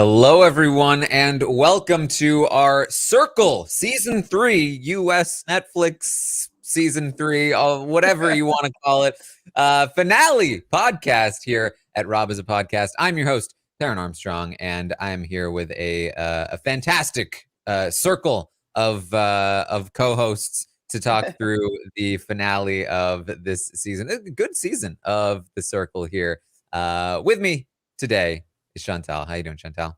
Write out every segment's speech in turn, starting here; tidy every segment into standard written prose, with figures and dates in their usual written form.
Hello, everyone, and welcome to our Circle Season 3, US Netflix Season 3, whatever you want to call it, finale podcast here at Rob is a Podcast. I'm your host, Taran Armstrong, and I am here with a fantastic circle of co-hosts to talk through the finale of this season. A good season of The Circle here. With me today is Chantele. How you doing, Chantele?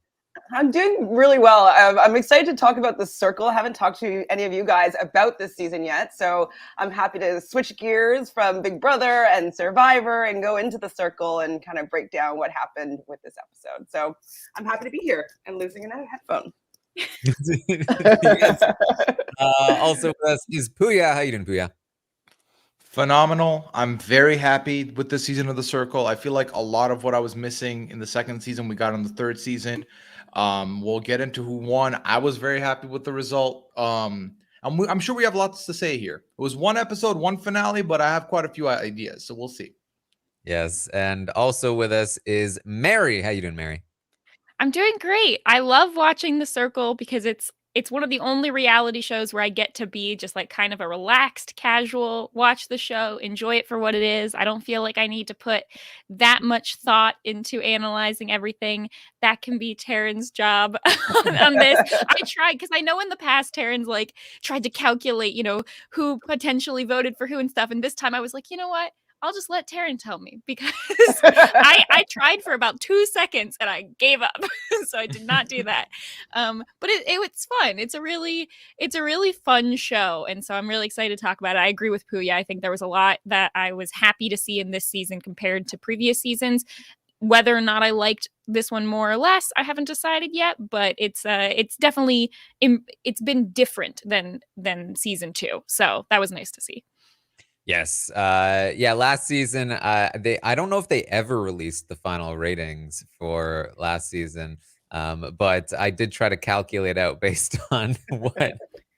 I'm doing really well. I'm excited to talk about The Circle. I haven't talked to any of you guys about this season yet, so I'm happy to switch gears from Big Brother and Survivor and go into The Circle and kind of break down what happened with this episode. So I'm happy to be here and losing a headphone. Yes. Also with us is Pooya. How you doing, Pooya? Phenomenal. I'm very happy with this season of The Circle. I feel like a lot of what I was missing in the second season, we got in the third season. We'll get into who won. I was very happy with the result. I'm sure we have lots to say here. It was one episode, one finale, but I have quite a few ideas, so we'll see. Yes, and also with us is Mary. How you doing, Mary? I'm doing great. I love watching The Circle because it's one of the only reality shows where I get to be just like kind of a relaxed, casual, watch the show, enjoy it for what it is. I don't feel like I need to put that much thought into analyzing everything. That can be Taran's job on this. I tried because I know in the past Taran's like tried to calculate, who potentially voted for who and stuff. And this time I was like, you know what? I'll just let Taran tell me because I tried for about 2 seconds and I gave up. So I did not do that. But it's fun. It's a really fun show. And so I'm really excited to talk about it. I agree with Pooya. I think there was a lot that I was happy to see in this season compared to previous seasons. Whether or not I liked this one more or less, I haven't decided yet, but it's definitely it's been different than season 2. So that was nice to see. Yes. Last season, I don't know if they ever released the final ratings for last season, but I did try to calculate out based on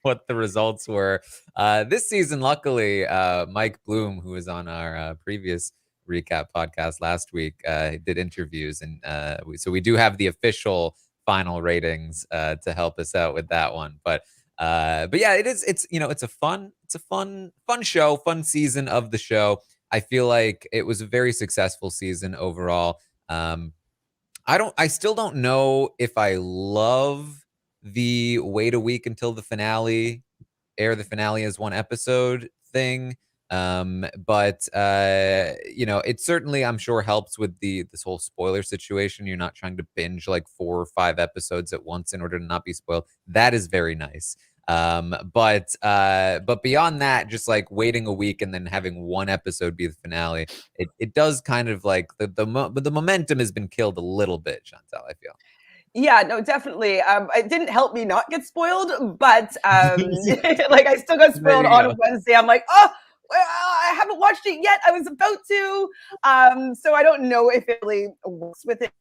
what the results were. This season, luckily, Mike Bloom, who was on our previous recap podcast last week, did interviews, and so we do have the official final ratings to help us out with that one. But yeah, it's a fun show, fun season of the show. I feel like it was a very successful season overall. I still don't know if I love the wait a week until the finale, air the finale as one episode thing. But it certainly, I'm sure, helps with this whole spoiler situation. You're not trying to binge like 4 or 5 episodes at once in order to not be spoiled. That is very nice. But beyond that, just like waiting a week and then having one episode be the finale, it does kind of like the momentum has been killed a little bit, Chantele, I feel. Yeah, no, definitely. It didn't help me not get spoiled, but like I still got spoiled on Wednesday. I'm like, oh, I haven't watched it yet. I was about to. So I don't know if it really works with it,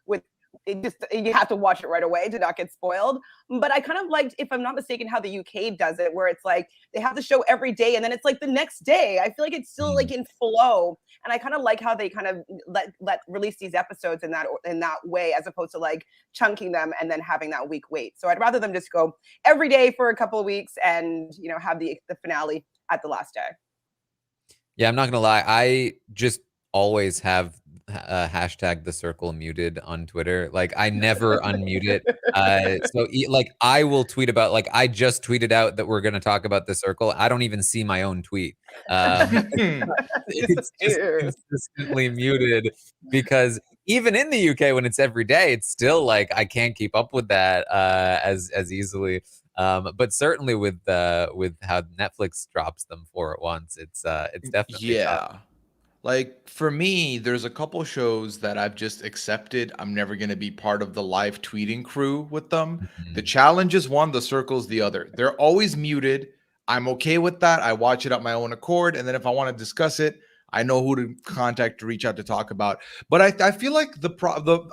with it just, you have to watch it right away to not get spoiled. But I kind of liked, if I'm not mistaken, how the UK does it, where it's like they have the show every day and then it's like the next day. I feel like it's still like in flow. And I kind of like how they kind of let release these episodes in that way, as opposed to like chunking them and then having that week wait. So I'd rather them just go every day for a couple of weeks and, have the finale at the last day. Yeah, I'm not gonna lie. I just always have hashtag The Circle muted on Twitter. Like I never unmute it. So like I will tweet about, like I just tweeted out that we're going to talk about The Circle. I don't even see my own tweet. It's just consistently muted because even in the UK when it's every day, it's still like I can't keep up with that as easily. But certainly with how Netflix drops them 4 at once, it's definitely tough. Like for me, there's a couple shows that I've just accepted. I'm never going to be part of the live tweeting crew with them. The Challenge is one, The Circle's the other. They're always muted. I'm okay with that. I watch it at my own accord. And then if I want to discuss it, I know who to contact to reach out to talk about. But I feel like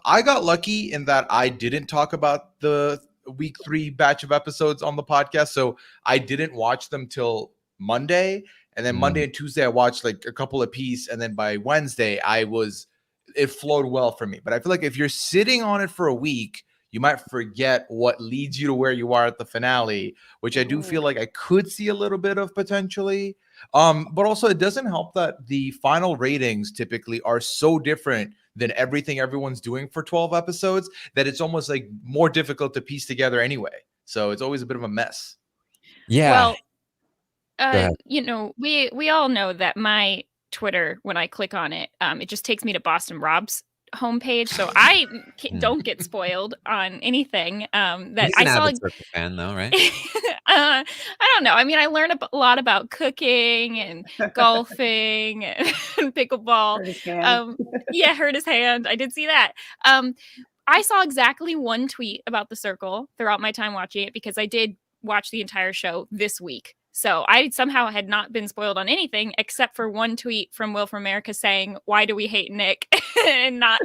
I got lucky in that I didn't talk about the week 3 batch of episodes on the podcast. So I didn't watch them till Monday. And then Monday and Tuesday, I watched like a couple of piece. And then by Wednesday, I was it flowed well for me. But I feel like if you're sitting on it for a week, you might forget what leads you to where you are at the finale, which I do feel like I could see a little bit of potentially. But also it doesn't help that the final ratings typically are so different than everything everyone's doing for 12 episodes that it's almost like more difficult to piece together anyway. So it's always a bit of a mess. Yeah. Well, you know, we all know that my Twitter, when I click on it, it just takes me to Boston Rob's homepage, so I don't get spoiled on anything. That He's I an saw. avid Circle fan, though, right? I don't know. I mean, I learned a lot about cooking and golfing and pickleball. Hurt his hand. Yeah, hurt his hand. I did see that. I saw exactly one tweet about the Circle throughout my time watching it because I did watch the entire show this week. So I somehow had not been spoiled on anything except for one tweet from Will from America saying, "Why do we hate Nick?" and not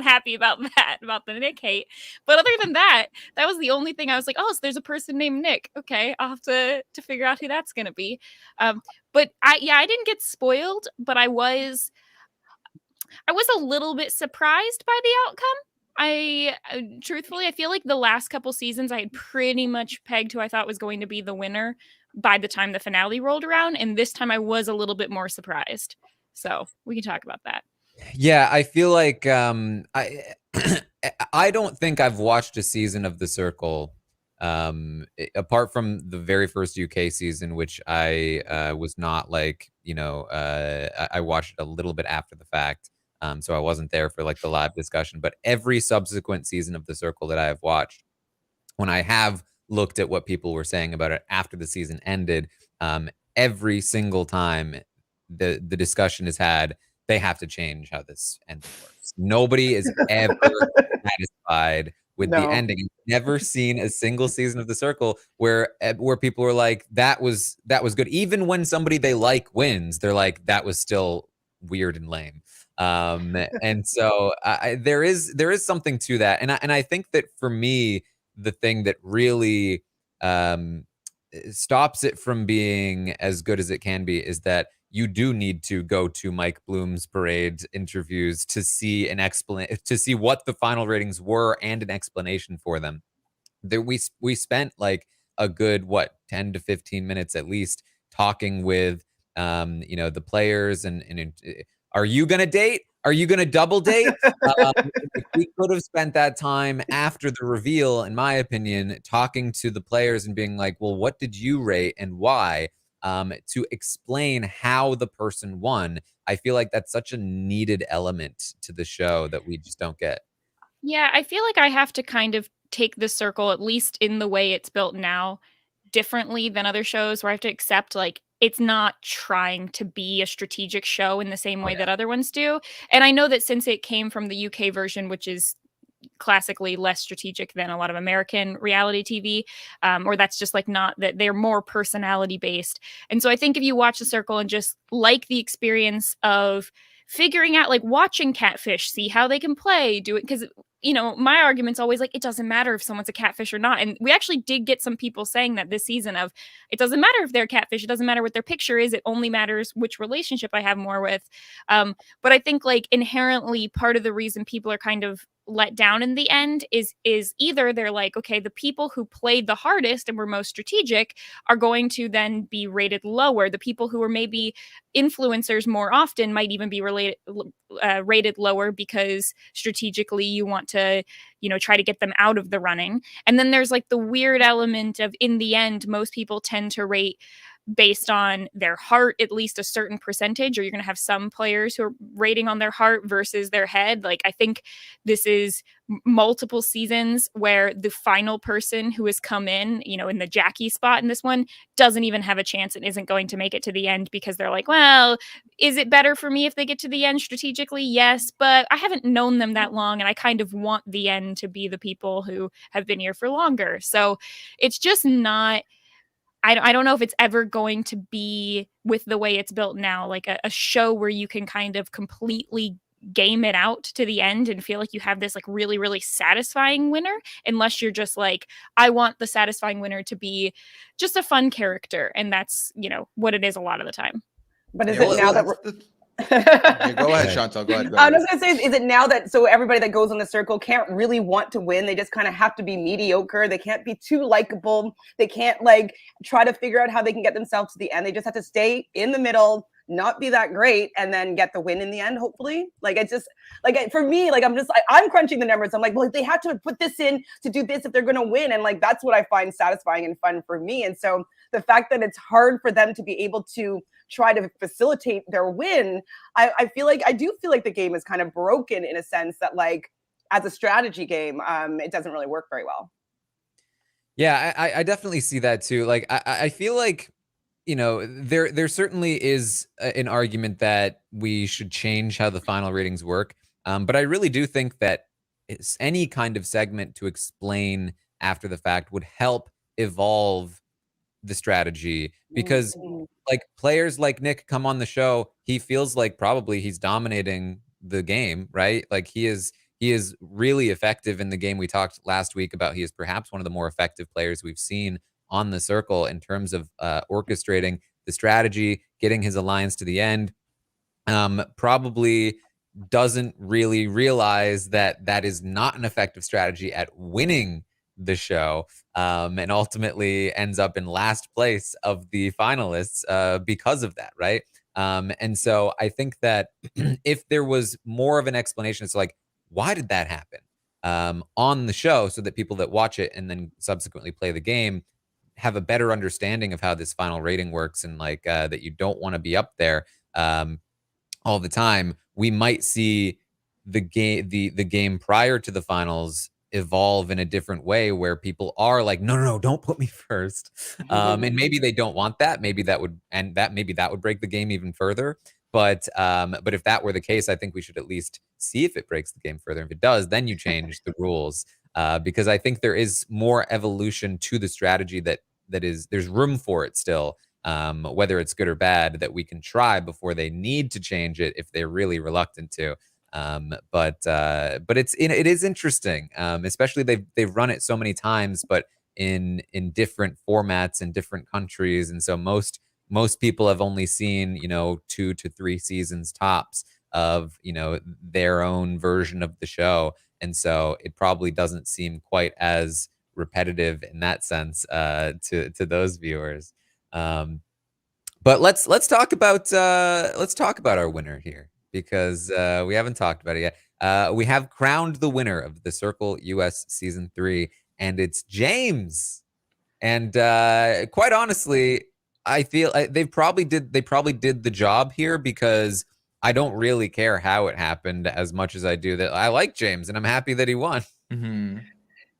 happy about that, about the Nick hate. But other than that, that was the only thing I was like, "Oh, so there's a person named Nick. Okay, I'll have to figure out who that's gonna be." But I didn't get spoiled, but I was a little bit surprised by the outcome. Truthfully, I feel like the last couple seasons I had pretty much pegged who I thought was going to be the winner by the time the finale rolled around, and this time I was a little bit more surprised. So we can talk about that. Yeah, I feel like I I don't think I've watched a season of The Circle apart from the very first UK season, which I was not like, I watched it a little bit after the fact. So I wasn't there for like the live discussion, but every subsequent season of The Circle that I have watched, when I have looked at what people were saying about it after the season ended, every single time the discussion is had, they have to change how this ending works. Nobody is ever satisfied with the ending. I've never seen a single season of The Circle where people are like, that was good. Even when somebody they like wins, they're like, that was still weird and lame. And so there is something to that, and I think that for me, the thing that really stops it from being as good as it can be is that you do need to go to Mike Bloom's parade interviews to see to see what the final ratings were and an explanation for them. There we spent like a good 10 to 15 minutes at least talking with the players and are you gonna date? Are you gonna double date? We could have spent that time after the reveal, in my opinion, talking to the players and being like, well, what did you rate and why? To explain how the person won. I feel like that's such a needed element to the show that we just don't get. Yeah, I feel like I have to kind of take The Circle, at least in the way it's built now, differently than other shows where I have to accept like it's not trying to be a strategic show in the same way that other ones do. And I know that since it came from the UK version, which is classically less strategic than a lot of American reality TV, or that's just like not that they're more personality based. And so I think if you watch The Circle and just like the experience of figuring out, like watching Catfish, see how they can play, do it, because my argument's always like, it doesn't matter if someone's a catfish or not. And we actually did get some people saying that this season of, it doesn't matter if they're catfish, it doesn't matter what their picture is, it only matters which relationship I have more with. But I think like inherently part of the reason people are kind of let down in the end is either they're like, okay, the people who played the hardest and were most strategic are going to then be rated lower. The people who are maybe influencers more often might even be rated lower because strategically you want to, try to get them out of the running. And then there's like the weird element of, in the end, most people tend to rate based on their heart, at least a certain percentage, or you're going to have some players who are rating on their heart versus their head. Like, I think this is multiple seasons where the final person who has come in, in the Jackie spot in this one, doesn't even have a chance and isn't going to make it to the end because they're like, well, is it better for me if they get to the end strategically? Yes, but I haven't known them that long and I kind of want the end to be the people who have been here for longer. So it's just not, I don't know if it's ever going to be, with the way it's built now, like a show where you can kind of completely game it out to the end and feel like you have this like really, really satisfying winner, unless you're just like, I want the satisfying winner to be just a fun character. And that's, what it is a lot of the time. But is it now that we're... Yeah, go ahead, Chantele. Go ahead. I was gonna say, is it now that so everybody that goes on the circle can't really want to win? They just kind of have to be mediocre. They can't be too likable. They can't like try to figure out how they can get themselves to the end. They just have to stay in the middle, not be that great, and then get the win in the end. Hopefully, like it's just like for me, like I'm crunching the numbers. I'm like, well, they have to put this in to do this if they're gonna win, and like that's what I find satisfying and fun for me. And so the fact that it's hard for them to be able to try to facilitate their win, I feel like the game is kind of broken in a sense that like as a strategy game, it doesn't really work very well. Yeah, I definitely see that too. Like I feel like, you know, there certainly is an argument that we should change how the final ratings work. But I really do think that any kind of segment to explain after the fact would help evolve the strategy, because like players like Nick come on the show, he feels like probably he's dominating the game, right? Like he is really effective in the game. We talked last week about he is perhaps one of the more effective players we've seen on the circle in terms of orchestrating the strategy, getting his alliance to the end. Probably doesn't really realize that that is not an effective strategy at winning the show, and ultimately ends up in last place of the finalists because of that, right? And so I think that if there was more of an explanation, it's like, why did that happen on the show, so that people that watch it and then subsequently play the game have a better understanding of how this final rating works, and like that you don't want to be up there all the time, we might see the game prior to the finals evolve in a different way, where people are like, no, don't put me first. And maybe they don't want that. Maybe that would break the game even further. But if that were the case, I think we should at least see if it breaks the game further. If it does, then you change the rules, because I think there is more evolution to the strategy there's room for it still. Whether it's good or bad, that we can try before they need to change it if they're really reluctant to. But it is interesting, especially they've run it so many times, but in different formats in different countries, and so most people have only seen 2 to 3 seasons tops of their own version of the show, and so it probably doesn't seem quite as repetitive in that sense to those viewers. But let's talk about our winner here, because we haven't talked about it yet. We have crowned the winner of the Circle US Season 3, and it's James. And quite honestly, I feel they probably did the job here, because I don't really care how it happened as much as I do that I like James, and I'm happy that he won.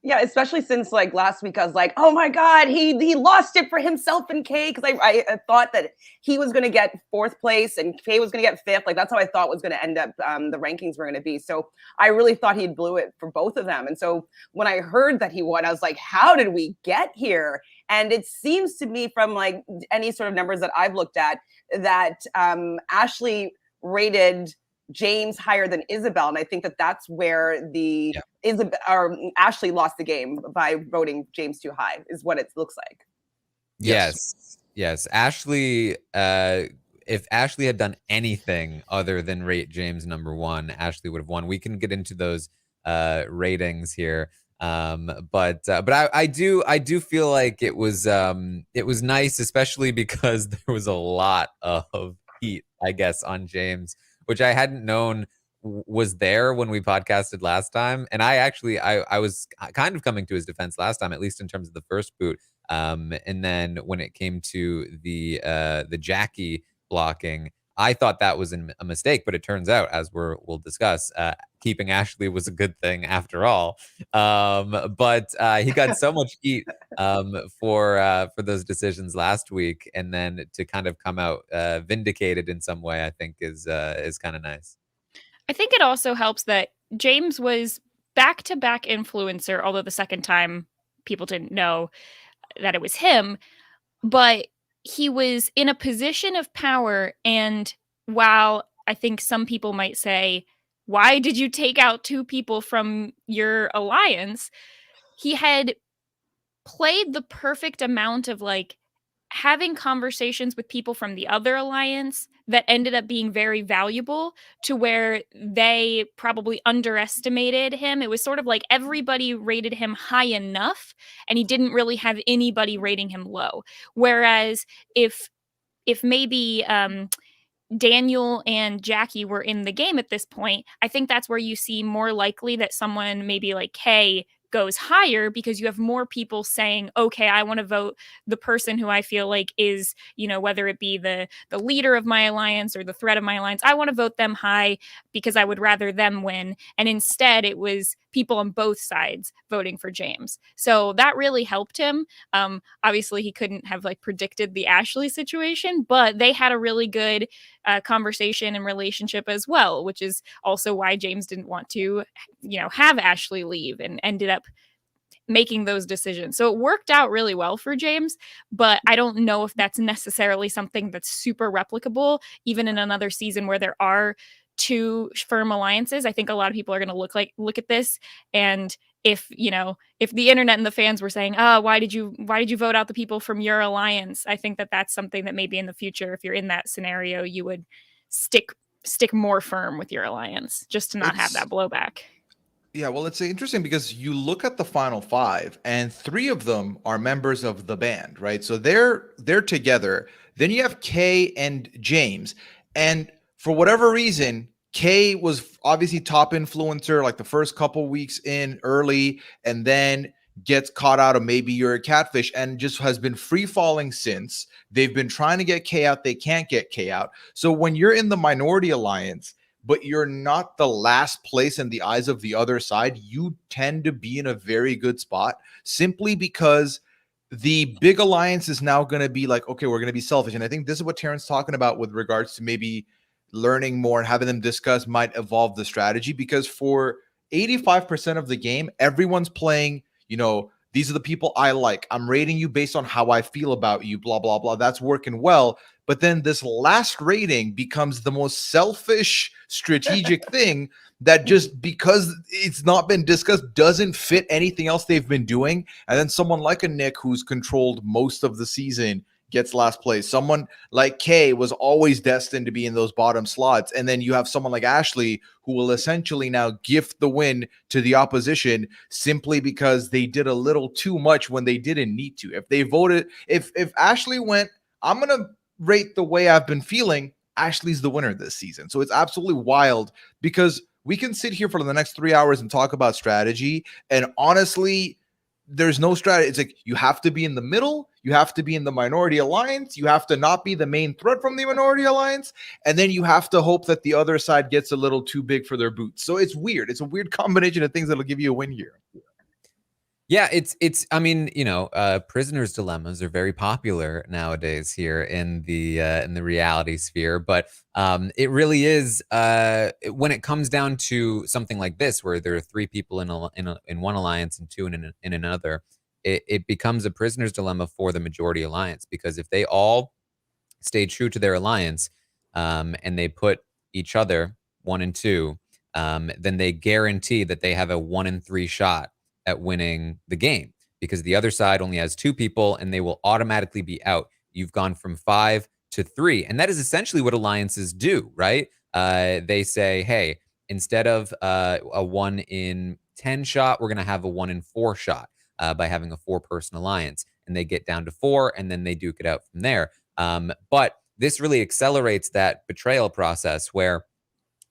Yeah, especially since like last week, I was like, oh my God, he lost it for himself and Kay, because I thought that he was going to get 4th place and Kay was going to get 5th. Like that's how I thought was going to end up the rankings were going to be. So I really thought he blew it for both of them. And so when I heard that he won, I was like, how did we get here? And it seems to me from like any sort of numbers that I've looked at that Ashley rated James higher than Isabel, and I think that that's where Ashley lost the game by voting James too high, is what it looks like. Yes. Ashley, if Ashley had done anything other than rate James number 1, Ashley would have won. We can get into those ratings here, but I do feel like it was nice, especially because there was a lot of heat, I guess, on James, which I hadn't known was there when we podcasted last time. And I was kind of coming to his defense last time, at least in terms of the first boot. And then when it came to the Jackie blocking, I thought that was a mistake, but it turns out, as we'll discuss, keeping Ashley was a good thing after all. But he got so much heat for those decisions last week, and then to kind of come out vindicated in some way, I think is kind of nice. I think it also helps that James was back-to-back influencer, although the second time people didn't know that it was him, but he was in a position of power. And while I think some people might say, why did you take out 2 people from your alliance? He had played the perfect amount of like having conversations with people from the other alliance that ended up being very valuable, to where they probably underestimated him. It was sort of like everybody rated him high enough, and he didn't really have anybody rating him low. Whereas if maybe Daniel and Jackie were in the game at this point, I think that's where you see more likely that someone maybe like Kay goes higher, because you have more people saying, okay, I want to vote the person who I feel like is, whether it be the leader of my alliance or the threat of my alliance, I want to vote them high because I would rather them win. And instead it was people on both sides voting for James. So that really helped him. Obviously he couldn't have like predicted the Ashley situation, but they had a really good conversation and relationship as well, which is also why James didn't want to, have Ashley leave, and ended up making those decisions. So it worked out really well for James, but I don't know if that's necessarily something that's super replicable, even in another season where there are two firm alliances. I think a lot of people are going to look at this, and if the internet and the fans were saying, oh, why did you vote out the people from your alliance? I think that that's something that maybe in the future, if you're in that scenario, you would stick more firm with your alliance, just to not have that blowback. Yeah, well, it's interesting because you look at the final five, and three of them are members of the band, right? So they're together. Then you have Kay and James, and for whatever reason, Kay was obviously top influencer like the first couple weeks in early, and then gets caught out of maybe you're a catfish, and just has been free falling since. They've been trying to get Kay out, they can't get Kay out. So when you're in the minority alliance, but you're not the last place in the eyes of the other side, you tend to be in a very good spot, simply because the big alliance is now going to be like, okay, we're going to be selfish. And I think this is what Taran's talking about with regards to maybe learning more and having them discuss might evolve the strategy, because for 85% of the game, everyone's playing, these are the people I like. I'm rating you based on how I feel about you, blah, blah, blah. That's working well. But then this last rating becomes the most selfish strategic thing that, just because it's not been discussed, doesn't fit anything else they've been doing. And then someone like a Nick, who's controlled most of the season, gets last place. Someone like Kay was always destined to be in those bottom slots. And then you have someone like Ashley, who will essentially now gift the win to the opposition simply because they did a little too much when they didn't need to. If they voted, if Ashley went, I'm going to rate the way I've been feeling, Ashley's the winner this season. So it's absolutely wild, because we can sit here for the next 3 hours and talk about strategy. And honestly, there's no strategy. It's like, you have to be in the middle. You have to be in the minority alliance. You have to not be the main threat from the minority alliance. And then you have to hope that the other side gets a little too big for their boots. So it's weird. It's a weird combination of things that'll give you a win here. Yeah, I mean, prisoners' dilemmas are very popular nowadays here in the reality sphere, but it really is when it comes down to something like this, where there are three people in one alliance and two in another, it becomes a prisoner's dilemma for the majority alliance, because if they all stay true to their alliance, and they put each other 1 and 2, then they guarantee that they have a 1 in 3 shot at winning the game, because the other side only has 2 people and they will automatically be out. You've gone from 5 to 3. And that is essentially what alliances do, right? They say, hey, instead of a 1 in 10 shot, we're going to have a 1 in 4 shot by having a 4-person alliance. And they get down to 4, and then they duke it out from there. But this really accelerates that betrayal process, where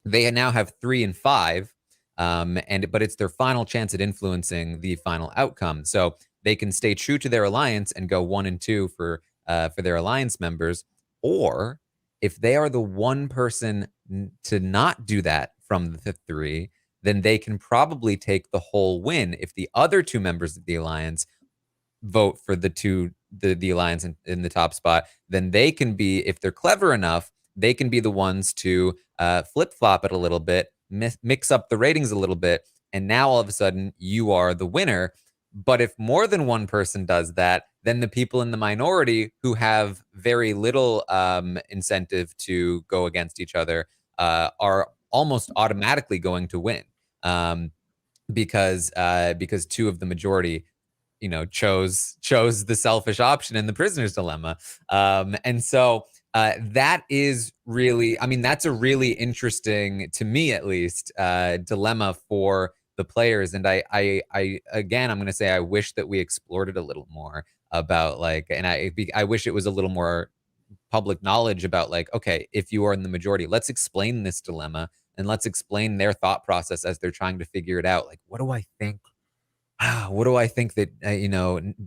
they now have 3 and 5. But it's their final chance at influencing the final outcome. So they can stay true to their alliance and go 1 and 2 for their alliance members. Or if they are the one person to not do that from the 3, then they can probably take the whole win if the other 2 members of the alliance vote for the alliance in the top spot. Then they can be, if they're clever enough, they can be the ones to flip-flop it a little bit, mix up the ratings a little bit, and now all of a sudden you are the winner. But if more than one person does that, then the people in the minority, who have very little incentive to go against each other, are almost automatically going to win, because 2 of the majority chose the selfish option in the prisoner's dilemma. And so that is really, I mean, that's a really interesting, to me at least, dilemma for the players. And I again, I'm going to say I wish that we explored it a little more about like, and I wish it was a little more public knowledge about like, okay, if you are in the majority, let's explain this dilemma and let's explain their thought process as they're trying to figure it out. Like, what do I think? What do I think that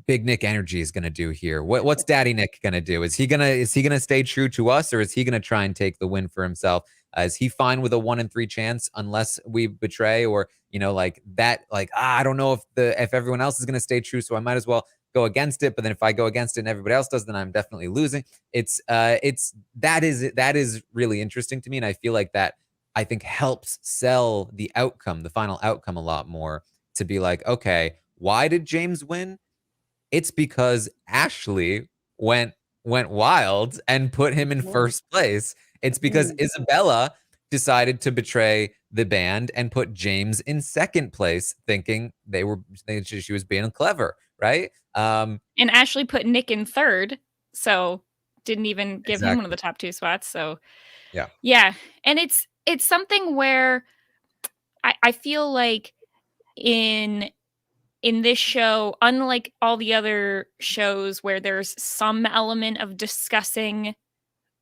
Big Nick Energy is going to do here? What's Daddy Nick going to do? Is he gonna stay true to us, or is he going to try and take the win for himself? Is he fine with a 1 in 3 chance unless we betray, or like that? Like I don't know if everyone else is going to stay true, so I might as well go against it. But then if I go against it and everybody else does, then I'm definitely losing. That is really interesting to me, and I feel like that I think helps sell the final outcome a lot more. To be like, okay, why did James win? It's because Ashley went wild and put him in first place. It's because Isabella decided to betray the band and put James in second place, thinking she was being clever, right? And Ashley put Nick in third, so didn't even give him one of the top 2 spots. So yeah, and it's something where I feel like in this show, unlike all the other shows where there's some element of discussing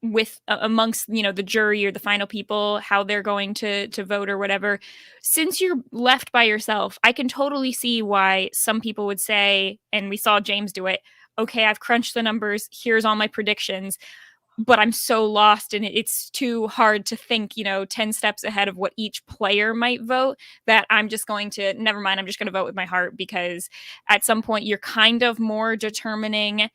with amongst the jury or the final people how they're going to vote or whatever, since you're left by yourself, I can totally see why some people would say, and we saw James do it, okay, I've crunched the numbers, here's all my predictions, but I'm so lost and it's too hard to think, 10 steps ahead of what each player might vote, that I'm just going to, never mind, I'm just going to vote with my heart, because at some point you're kind of more determining,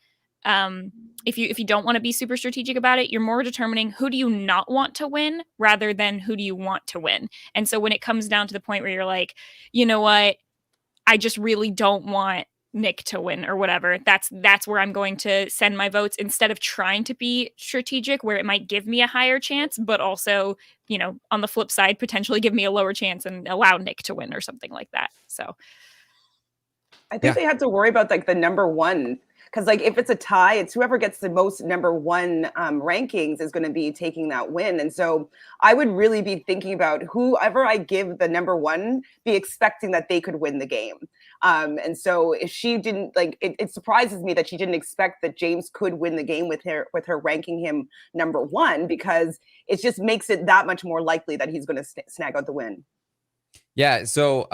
if you don't want to be super strategic about it, you're more determining who do you not want to win rather than who do you want to win. And so when it comes down to the point where you're like, you know what, I just really don't want Nick to win or whatever, that's where I'm going to send my votes, instead of trying to be strategic where it might give me a higher chance, but also, on the flip side, potentially give me a lower chance and allow Nick to win or something like that. So I think they had to worry about like the number one, because like if it's a tie, it's whoever gets the most number one rankings is going to be taking that win. And so I would really be thinking about whoever I give the number one, be expecting that they could win the game. And so if she didn't, like, it surprises me that she didn't expect that James could win the game with her ranking him number one, because it just makes it that much more likely that he's going to snag out the win. Yeah. So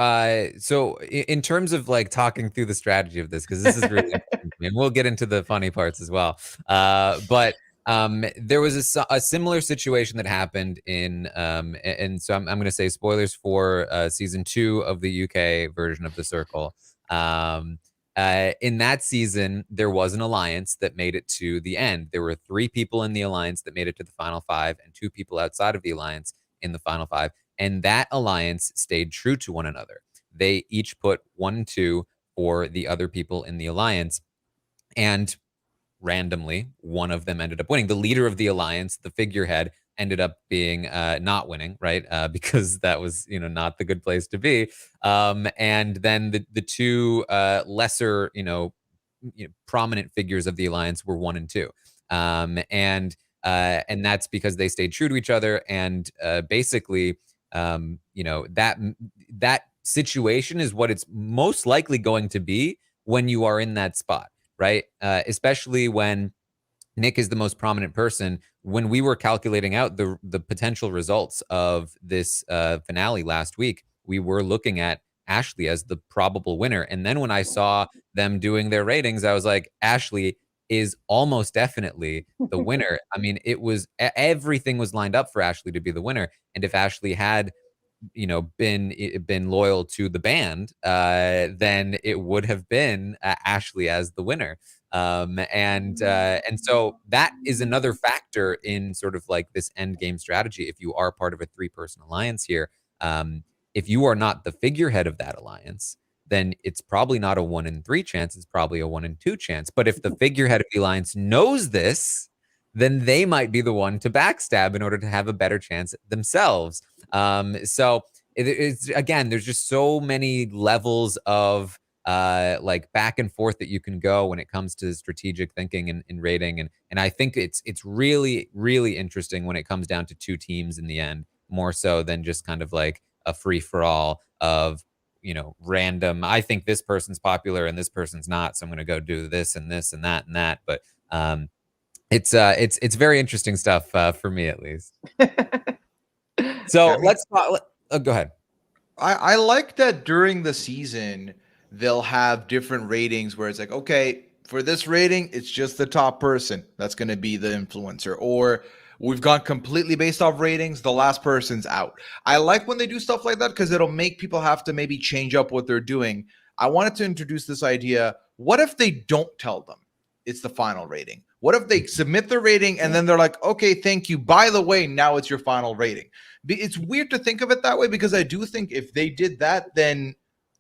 in terms of like talking through the strategy of this, because this is really interesting to me, and we'll get into the funny parts as well. But there was a similar situation that happened in, and so I'm going to say spoilers for season 2 of the UK version of The Circle. In that season, there was an alliance that made it to the end. There were 3 people in the alliance that made it to the final 5, and 2 people outside of the alliance in the final 5. And that alliance stayed true to one another. They each put 1 and 2 for the other people in the alliance. And randomly, one of them ended up winning. The leader of the alliance, the figurehead, ended up being not winning, right? Because that was, not the good place to be. And then the 2 lesser, prominent figures of the alliance were 1 and 2. And that's because they stayed true to each other. And basically, that situation is what it's most likely going to be when you are in that spot, right? Especially when Nick is the most prominent person. When we were calculating out the potential results of this finale last week, we were looking at Ashley as the probable winner. And then when I saw them doing their ratings, I was like, Ashley is almost definitely the winner. I mean, everything was lined up for Ashley to be the winner. And if Ashley had, been loyal to the band, then it would have been Ashley as the winner. And so that is another factor in sort of like this end game strategy. If you are part of a 3-person alliance here, if you are not the figurehead of that alliance, then it's probably not a 1 in 3 chance. It's probably a 1 in 2 chance. But if the figurehead of the alliance knows this, then they might be the one to backstab in order to have a better chance themselves. So it's again, there's just so many levels of like back and forth that you can go when it comes to strategic thinking and rating. And I think it's really, really interesting when it comes down to two teams in the end, more so than just kind of like a free for all of, random, I think this person's popular and this person's not, so I'm going to go do this and this and that and that. But it's very interesting stuff for me, at least. So let's talk. Go ahead. I like that during the season they'll have different ratings where it's like, okay, for this rating, it's just the top person that's going to be the influencer, or we've gone completely based off ratings, the last person's out. I like when they do stuff like that because it'll make people have to maybe change up what they're doing. I wanted to introduce this idea. What if they don't tell them it's the final rating? What if they submit the rating and then they're like, okay, thank you. By the way, now it's your final rating. It's weird to think of it that way because I do think if they did that, then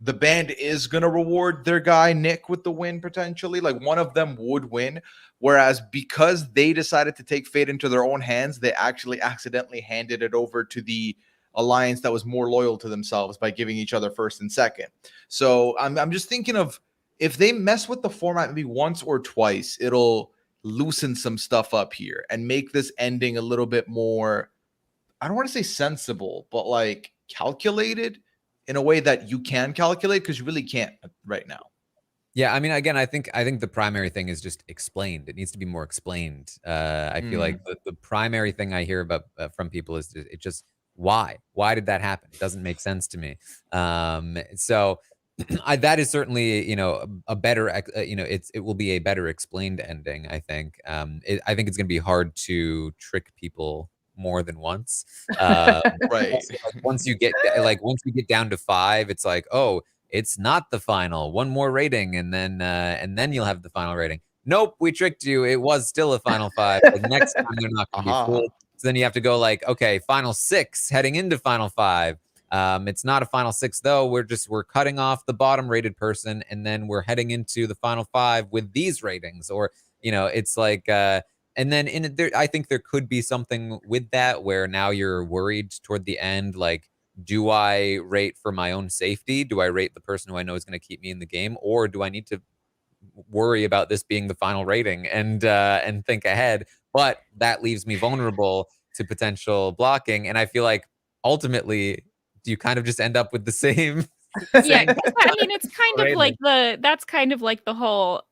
the band is going to reward their guy, Nick, with the win potentially. Like one of them would win. Whereas because they decided to take fate into their own hands, they actually accidentally handed it over to the alliance that was more loyal to themselves by giving each other first and second. So I'm just thinking of if they mess with the format maybe once or twice, it'll loosen some stuff up here and make this ending a little bit more, I don't want to say sensible, but like calculated in a way that you can calculate, because you really can't right now. Yeah, I mean, again, I think the primary thing is just explained. It needs to be more explained. I feel like the primary thing I hear about from people is it just why did that happen? It doesn't make sense to me. So that is certainly a better it will be a better explained ending. I think I think it's going to be hard to trick people more than once. Right. Once you get down to 5, it's like, oh, it's not the final. One more rating, and then you'll have the final rating. Nope, we tricked you. It was still a final 5. Like, next time they're not going to be fooled. So then you have to go like, okay, final 6 heading into final 5. It's not a final 6 though. We're cutting off the bottom rated person, and then we're heading into the final 5 with these ratings. Or it's like and then in there, I think there could be something with that where now you're worried toward the end, like, do I rate for my own safety? Do I rate the person who I know is going to keep me in the game, or do I need to worry about this being the final rating and think ahead? But that leaves me vulnerable to potential blocking, and I feel like ultimately, you kind of just end up with the same. Yeah, I mean, it's kind of like that's kind of like the whole,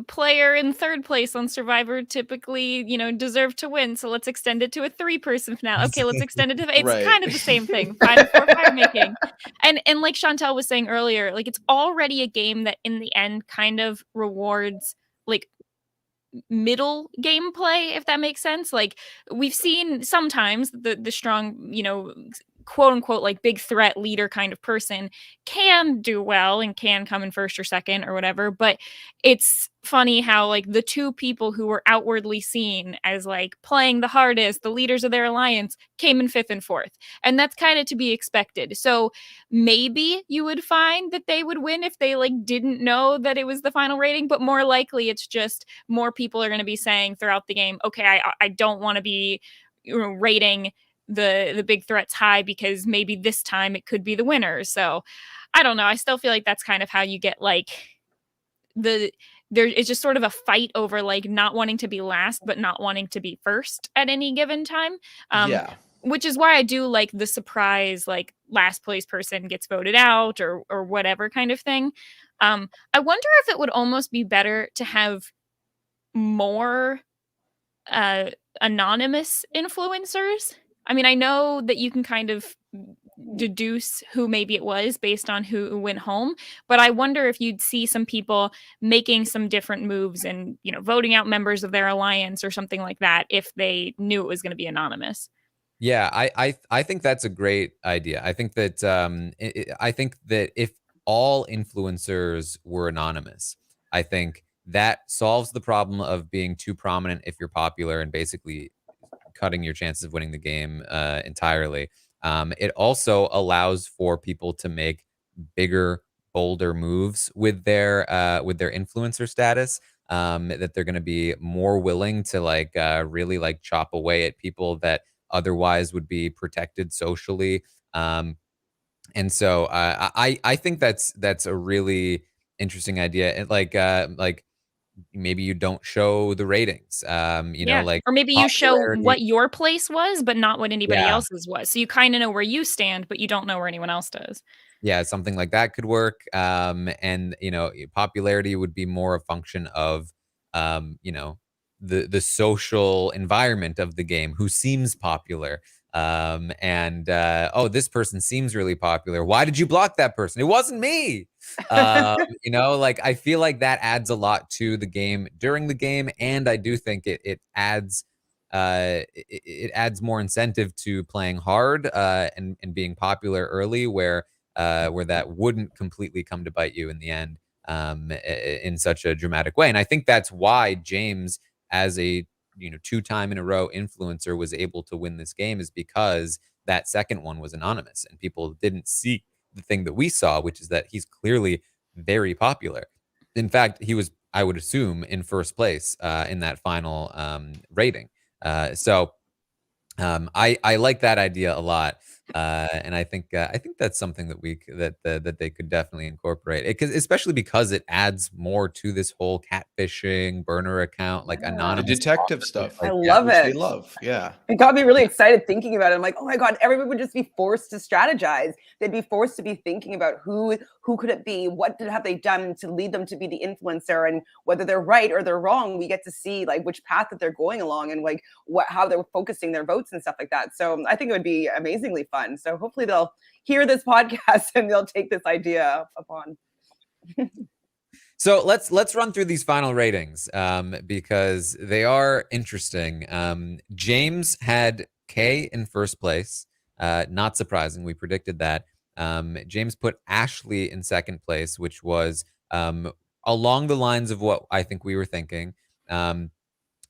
player in third place on Survivor typically, deserve to win, so let's extend it to a 3-person finale. Okay, let's extend it to, it's Right. kind of the same thing. 5 4 fire making. And like Chantele was saying earlier, like it's already a game that in the end kind of rewards like middle gameplay, if that makes sense. Like we've seen sometimes the strong, quote unquote, like big threat leader kind of person can do well and can come in first or second or whatever. But it's funny how like the two people who were outwardly seen as like playing the hardest, the leaders of their alliance, came in 5th and 4th. And that's kind of to be expected. So maybe you would find that they would win if they like didn't know that it was the final rating, but more likely it's just more people are going to be saying throughout the game, okay, I don't want to be rating the big threats high because maybe this time it could be the winner. So I don't know. I still feel like that's kind of how you get like it's just sort of a fight over like not wanting to be last but not wanting to be first at any given time. Yeah. Which is why I do like the surprise, like last place person gets voted out or whatever kind of thing. I wonder if it would almost be better to have more anonymous influencers. I mean, I know that you can kind of deduce who maybe it was based on who went home, but I wonder if you'd see some people making some different moves and, voting out members of their alliance or something like that if they knew it was going to be anonymous. Yeah, I think that's a great idea. I think that if all influencers were anonymous, I think that solves the problem of being too prominent if you're popular and basically cutting your chances of winning the game entirely. It also allows for people to make bigger, bolder moves with their influencer status. That they're going to be more willing to like really like chop away at people that otherwise would be protected socially. And so I think that's a really interesting idea. And like maybe you don't show the ratings. Yeah, Like or maybe you show popularity. what your place was, but not what anybody Yeah. else's was. So you kinda know where you stand, but you don't know where anyone else does. Yeah, something like that could work. And popularity would be more a function of, the social environment of the game, who seems popular. And oh, this person seems really popular. Why did you block that person? It wasn't me. Like I feel like that adds a lot to the game during the game, and I do think it adds it adds more incentive to playing hard and being popular early, where that wouldn't completely come to bite you in the end, in such a dramatic way. And I think that's why James, as a two-time in a row influencer, was able to win this game, is because that second one was anonymous and people didn't see the thing that we saw, which is that he's clearly very popular. In fact, he was, I would assume, in first place in that final rating. I like that idea a lot, and I think that's something that that they could definitely incorporate. Especially because it adds more to this whole catfishing burner account, like Yeah. The anonymous detective stuff, I like love which they it. love. Yeah. It got me really excited thinking about it. I'm like, oh my God, everyone would just be forced to strategize. They'd be forced to be thinking about who could it be? Have they done to lead them to be the influencer? And whether they're right or they're wrong, we get to see like which path that they're going along and like how they're focusing their votes and stuff like that. So I think it would be amazingly fun. So hopefully they'll hear this podcast and they'll take this idea upon. So let's run through these final ratings, because they are interesting. James had Kay in first place. Not surprising. We predicted that. James put Ashley in second place, which was along the lines of what I think we were thinking.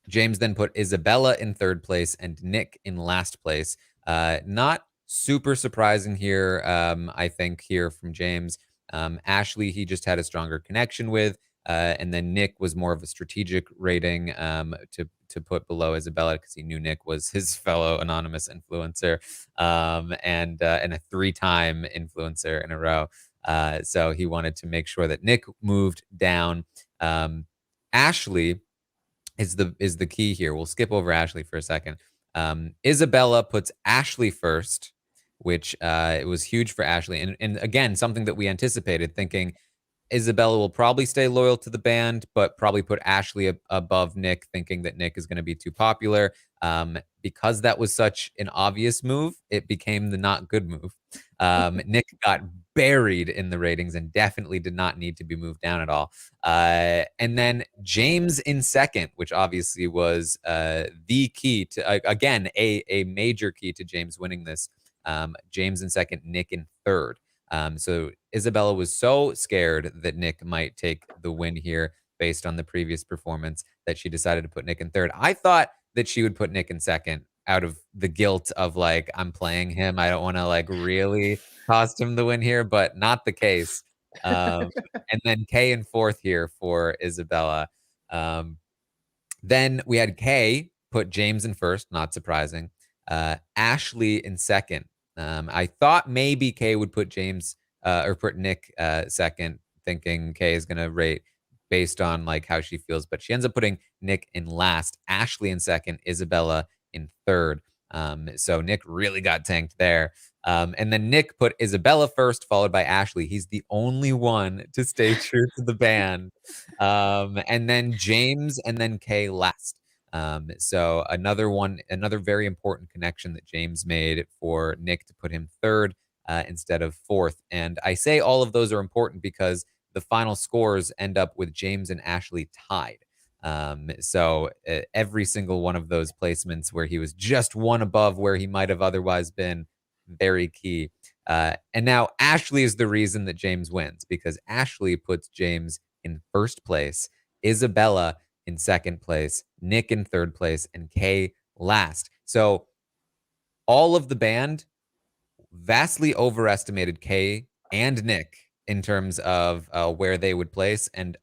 James then put Isabella in third place and Nick in last place. Not super surprising here, I think, here from James. Ashley, he just had a stronger connection with. And then Nick was more of a strategic rating, to put below Isabella, because he knew Nick was his fellow anonymous influencer, and a three-time influencer in a row. So he wanted to make sure that Nick moved down. Ashley is the key here. We'll skip over Ashley for a second. Isabella puts Ashley first, which it was huge for Ashley. And again, something that we anticipated, thinking Isabella will probably stay loyal to the band, but probably put Ashley above Nick, thinking that Nick is going to be too popular. Because that was such an obvious move, it became the not good move. Nick got buried in the ratings and definitely did not need to be moved down at all. And then James in second, which obviously was the key to, again, a major key to James winning this. James in second, Nick in third. So Isabella was so scared that Nick might take the win here based on the previous performance that she decided to put Nick in third. I thought that she would put Nick in second out of the guilt of like, I'm playing him. I don't want to like really cost him the win here, but not the case. And then Kay in fourth here for Isabella. Then we had Kay put James in first, not surprising. Ashley in second. I thought maybe Kay would put James or put Nick second, thinking Kay is going to rate based on like how she feels, but she ends up putting Nick in last, Ashley in second, Isabella in third. So Nick really got tanked there. And then Nick put Isabella first, followed by Ashley. He's the only one to stay true to the band. And then James and then Kay last. So another very important connection that James made for Nick to put him third instead of fourth. And I say all of those are important because the final scores end up with James and Ashley tied. So every single one of those placements where he was just one above where he might have otherwise been, very key. And now Ashley is the reason that James wins, because Ashley puts James in first place, Isabella in second place, Nick in third place, and Kay last. So all of the band vastly overestimated Kay and Nick in terms of where they would place, and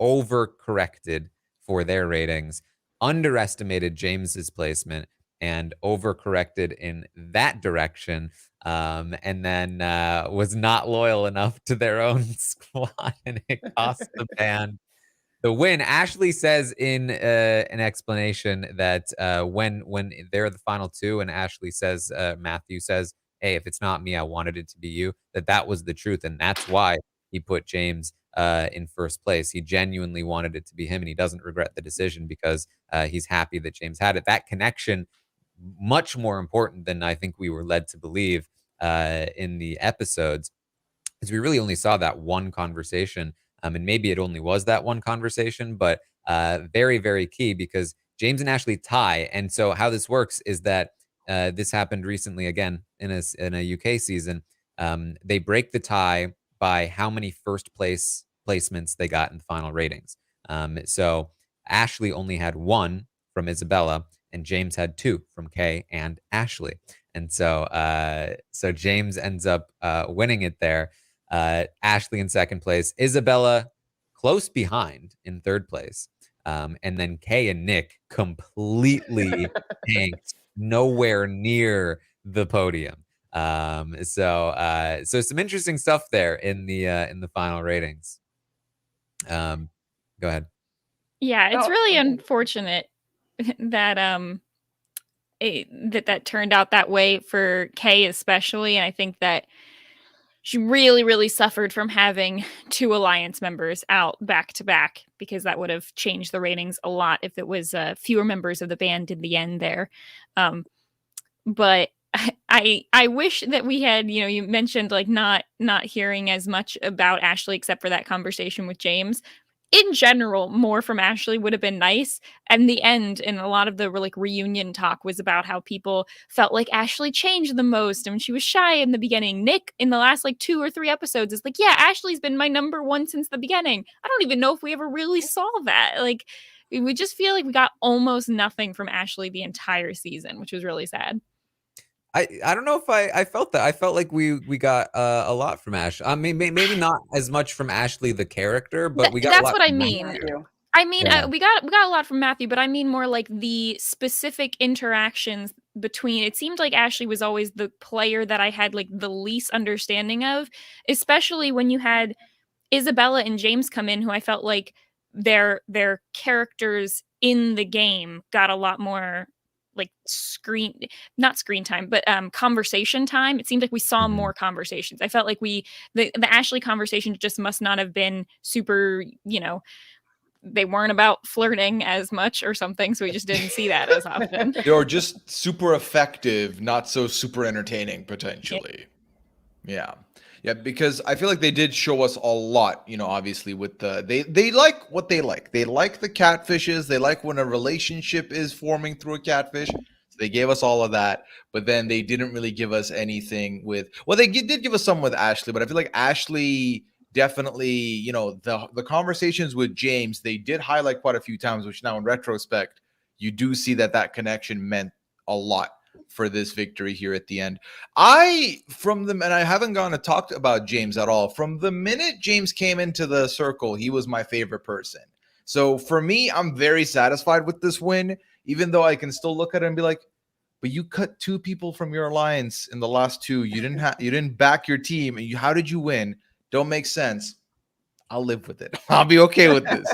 overcorrected for their ratings, underestimated James's placement, and overcorrected in that direction, and then was not loyal enough to their own squad, and it cost the band the win. Ashley says in an explanation that when they're the final two, and Ashley says, Matthew says, "Hey, if it's not me, I wanted it to be you." That was the truth, and that's why he put James in first place. He genuinely wanted it to be him, and he doesn't regret the decision because he's happy that James had it. That connection, much more important than I think we were led to believe in the episodes, because we really only saw that one conversation. And maybe it only was that one conversation, but very, very key because James and Ashley tie. And so how this works is that this happened recently again in a UK season. They break the tie by how many first place placements they got in the final ratings. So Ashley only had one from Isabella, and James had two from Kay and Ashley. And so James ends up winning it there. Ashley in second place, Isabella close behind in third place, and then Kay and Nick completely tanked, nowhere near the podium. So some interesting stuff there in the final ratings. Go ahead. Yeah, it's really unfortunate that that turned out that way for Kay especially, and I think that she really, really suffered from having two alliance members out back to back, because that would have changed the ratings a lot if it was fewer members of the band in the end there. But I wish that we had, you mentioned like not hearing as much about Ashley except for that conversation with James. In general, more from Ashley would have been nice. And the end, and a lot of the like reunion talk was about how people felt like Ashley changed the most and she was shy in the beginning. Nick, in the last like 2 or 3 episodes, is like, yeah, Ashley's been my number one since the beginning. I don't even know if we ever really saw that. Like, we just feel like we got almost nothing from Ashley the entire season, which was really sad. I don't know if I felt that. I felt like we got a lot from Ash. I mean, maybe not as much from Ashley the character, but we got. That's a lot what I from mean. Matthew. I mean, Yeah. we got a lot from Matthew, but I mean more like the specific interactions between. It seemed like Ashley was always the player that I had like the least understanding of, especially when you had Isabella and James come in, who I felt like their characters in the game got a lot more like not screen time, but conversation time. It seemed like we saw more conversations. I felt like the Ashley conversation just must not have been super, they weren't about flirting as much or something, so we just didn't see that as often. They were just super effective, not so super entertaining, potentially. Yeah. Yeah, because I feel like they did show us a lot, obviously with they like what they like. They like the catfishes. They like when a relationship is forming through a catfish. So they gave us all of that, but then they didn't really give us anything they did give us some with Ashley, but I feel like Ashley definitely, the conversations with James, they did highlight quite a few times, which now in retrospect, you do see that connection meant a lot for this victory here at the end. And I haven't gone to talk about James at all. From the minute James came into the circle, he was my favorite person. So for me, I'm very satisfied with this win, even though I can still look at it and be like, but you cut 2 people from your alliance in the last 2. You didn't back your team. And how did you win? Don't make sense. I'll live with it. I'll be okay with this.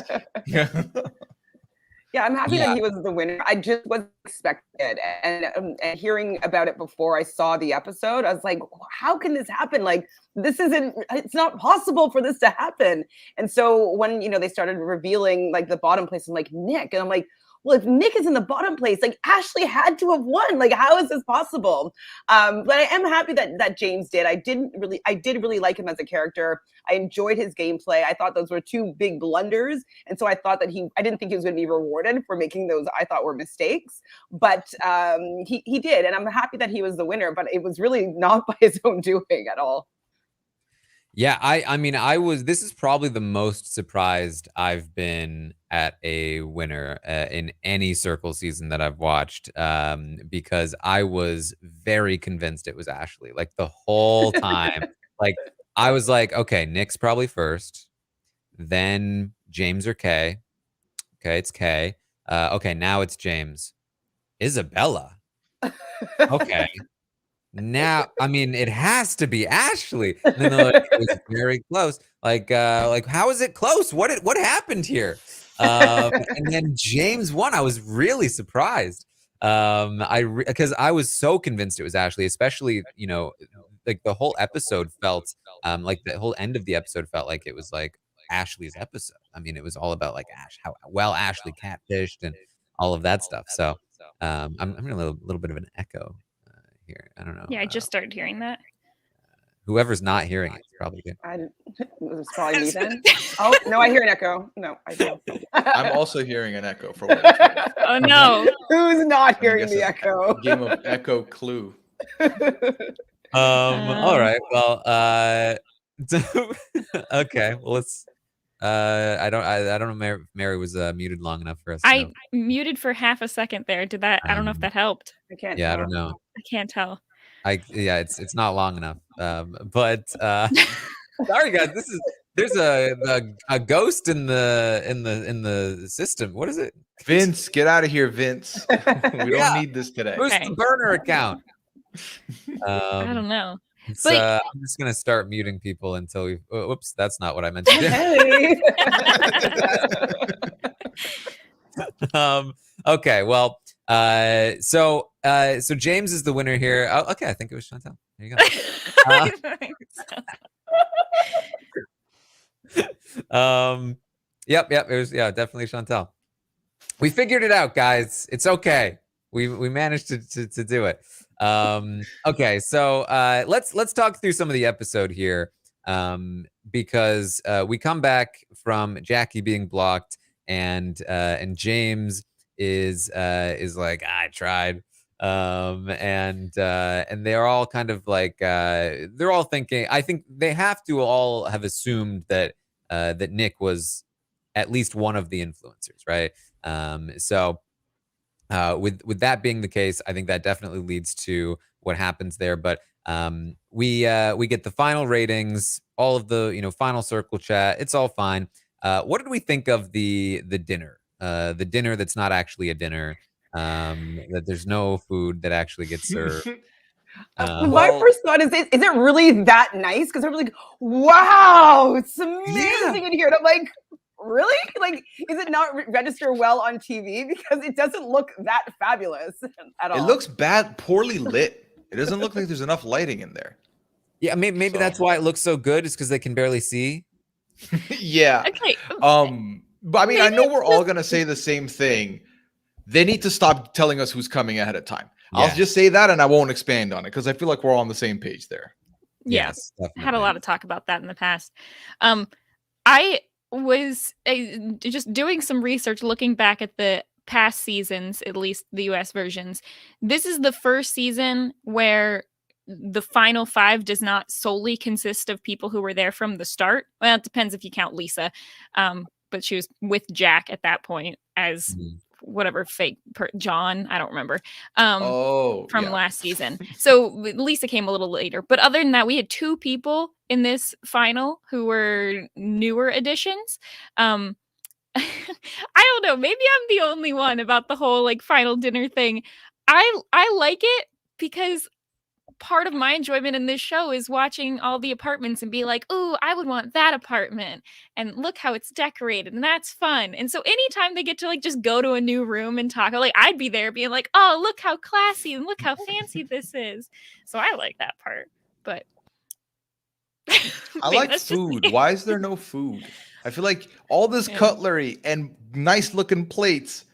Yeah, I'm happy that he was the winner. I just wasn't expected, and hearing about it before I saw the episode, I was like, "How can this happen? Like, it's not possible for this to happen." And so when they started revealing like the bottom place, I'm like, Nick, and I'm like, well, if Nick is in the bottom place, like Ashley had to have won. Like, how is this possible? But I am happy that James did. I did really like him as a character. I enjoyed his gameplay. I thought those were 2 big blunders. And so I thought that I didn't think he was going to be rewarded for making those I thought were mistakes. But he did. And I'm happy that he was the winner, but it was really not by his own doing at all. Yeah, I mean, this is probably the most surprised I've been at a winner in any Circle season that I've watched, because I was very convinced it was Ashley, like the whole time. Like, I was like, okay, Nick's probably first, then James or Kay. Okay, it's Kay. Okay, now it's James. Isabella. Okay. Now, I mean, it has to be Ashley. And then they're like, it was very close. Like, how is it close? What happened here? And then James won. I was really surprised. Because I was so convinced it was Ashley, especially, like the whole episode felt, like the whole end of the episode felt like it was like Ashley's episode. I mean, it was all about like how well Ashley catfished and all of that stuff. So, I'm getting a little bit of an echo here. I don't know. Yeah, I just started hearing that. Whoever's not hearing it, probably good. It's probably me then. Oh no, I hear an echo. No, I don't. I'm also hearing an echo for what it's worth. Oh no. Who's not hearing the echo? Game of Echo Clue. All right. Well, okay. Well, let's. I don't know. Mary was muted long enough for us. I muted for half a second there. Did that? I don't know if that helped. I can't. Yeah, tell. I don't know. I can't tell. It's not long enough. But sorry guys, there's a ghost in the system. What is it? Vince, get out of here, Vince. We don't need this today. Who's the burner account? I don't know. I'm just gonna start muting people until we. Whoops, that's not what I meant to do. Okay, well, so James is the winner here. Oh, okay, I think it was Chantele. There you go. Yep, it was definitely Chantele. We figured it out, guys. It's okay. We managed to do it. Okay, so let's talk through some of the episode here, because we come back from Jackie being blocked, and James is like, I tried, and they're all kind of like they're all thinking. I think they have to all have assumed that that Nick was at least one of the influencers, right? So with that being the case, I think that definitely leads to what happens there. But we get the final ratings, all of the final circle chat. It's all fine. What did we think of the dinner? The dinner that's not actually a dinner. That there's no food that actually gets served. My first thought is it really that nice? Because I'm like, wow, it's amazing in here. And I'm like, really? Like, is it not register well on TV? Because it doesn't look that fabulous at all. It looks bad, poorly lit. It doesn't look like there's enough lighting in there. Yeah, maybe that's why it looks so good, is because they can barely see. Yeah. Okay. But I mean, I know we're all gonna say the same thing. They need to stop telling us who's coming ahead of time. Yeah. I'll just say that, and I won't expand on it because I feel like we're all on the same page there. Yes, definitely. Had a lot of talk about that in the past. I was just doing some research, looking back at the past seasons, at least the US versions. This is the first season where the final five does not solely consist of people who were there from the start. Well, it depends if you count Lisa, but she was with Jack at that point as whatever fake John, I don't remember, from last season. So Lisa came a little later, but other than that, we had two people in this final who were newer additions. I don't know, maybe I'm the only one about the whole like final dinner thing. I like it because part of my enjoyment in this show is watching all the apartments and be like, "Ooh, I would want that apartment, and look how it's decorated, and that's fun." And so anytime they get to like just go to a new room and talk, like I'd be there being like, "Oh, look how classy and look how fancy this is." So I like that part. But I like food. Why is there no food? I feel like all this cutlery and nice looking plates,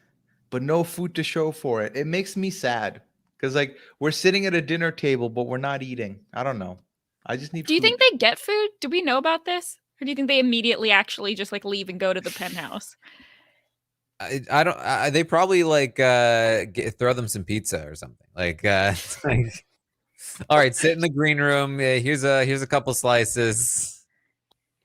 but no food to show for it. It makes me sad. Because like we're sitting at a dinner table, but we're not eating. I don't know. I just need. Do you think they get food? Do we know about this, or do you think they immediately actually just like leave and go to the penthouse? I don't. They probably like throw them some pizza or something. Like, all right, sit in the green room. Here's a couple slices.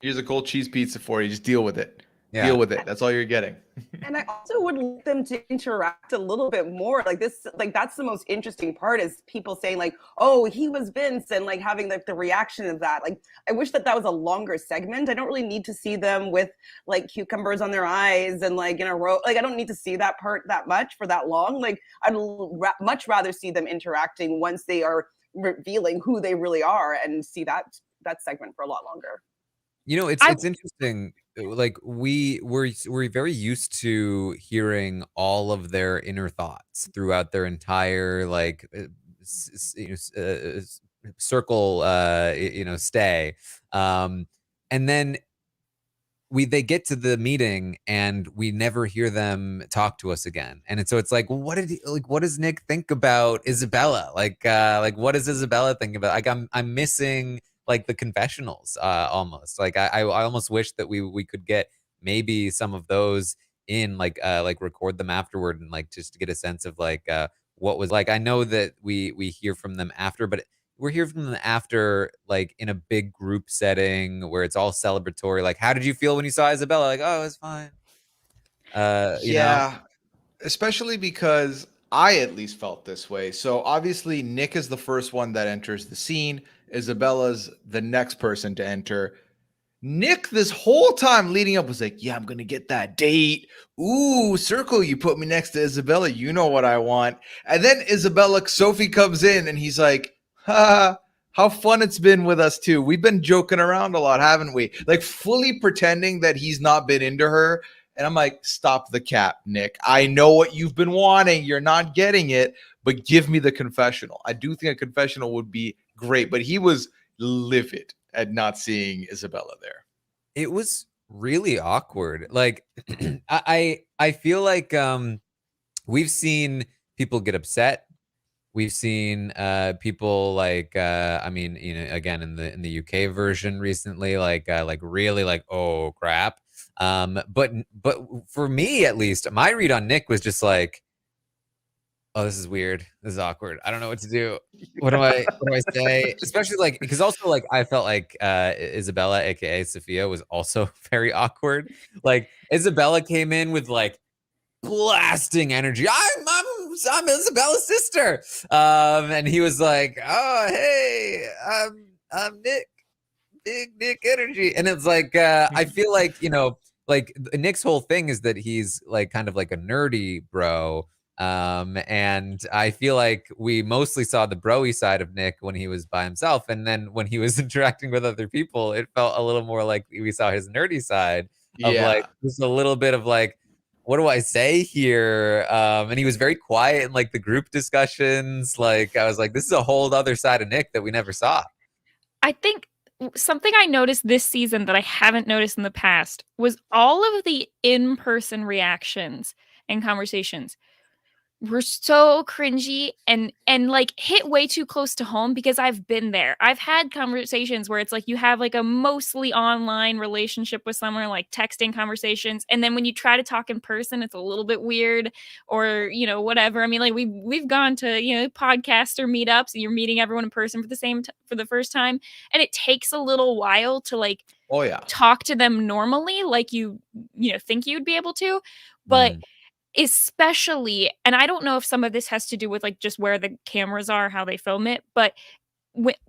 Here's a cold cheese pizza for you. Just deal with it. Deal with it. That's all you're getting. And I also would like them to interact a little bit more. Like this, like that's the most interesting part is people saying like, "Oh, he was Vince," and like having like the reaction of that. Like, I wish that was a longer segment. I don't really need to see them with like cucumbers on their eyes and like in a row. Like, I don't need to see that part that much for that long. Like, I'd much rather see them interacting once they are revealing who they really are, and see that segment for a lot longer. You know, it's interesting. Like we're very used to hearing all of their inner thoughts throughout their entire like circle stay, and then they get to the meeting and we never hear them talk to us again. And so it's like, well, what does Nick think about Isabella? Like what does Isabella think about? Like I'm missing like the confessionals almost. Like I almost wish that we could get maybe some of those in like record them afterward and like just to get a sense of like what was like. I know that we hear from them after, but we're hearing from them after like in a big group setting where it's all celebratory. Like, how did you feel when you saw Isabella? Like, oh, it was fine. You know? Especially because I at least felt this way. So obviously Nick is the first one that enters the scene. Isabella's the next person to enter. Nick, this whole time leading up, was like, yeah, I'm going to get that date. Ooh, Circle, you put me next to Isabella. You know what I want. And then Sophie comes in and he's like, ha, how fun it's been with us too. We've been joking around a lot, haven't we? Like fully pretending that he's not been into her. And I'm like, stop the cap, Nick. I know what you've been wanting. You're not getting it, but give me the confessional. I do think a confessional would be great, but he was livid at not seeing Isabella there. It was really awkward. Like I feel like we've seen people get upset. We've seen people like I mean, you know, again in the UK version recently, like really like, oh crap. But for me at least, my read on Nick was just like, oh, this is weird. This is awkward. I don't know what to do. What do I say? Especially like because also like I felt like Isabella, aka Sophia, was also very awkward. Like Isabella came in with like blasting energy. I'm Isabella's sister. And he was like, oh hey, I'm Nick. Big Nick energy. And it's like I feel like, you know, like Nick's whole thing is that he's like kind of like a nerdy bro. And I feel like we mostly saw the bro-y side of Nick when he was by himself. And then when he was interacting with other people, it felt a little more like we saw his nerdy side of like just a little bit of like, what do I say here? And he was very quiet in like the group discussions. Like I was like, this is a whole other side of Nick that we never saw. I think something I noticed this season that I haven't noticed in the past was all of the in-person reactions and conversations were so cringy and like hit way too close to home because I've been there. I've had conversations where it's like you have like a mostly online relationship with someone, like texting conversations, and then when you try to talk in person, it's a little bit weird or, you know, whatever. I mean, like we've gone to, you know, podcasts or meetups and you're meeting everyone in person for the first time, and it takes a little while to like talk to them normally like you know think you'd be able to, but especially, and I don't know if some of this has to do with like just where the cameras are, how they film it, but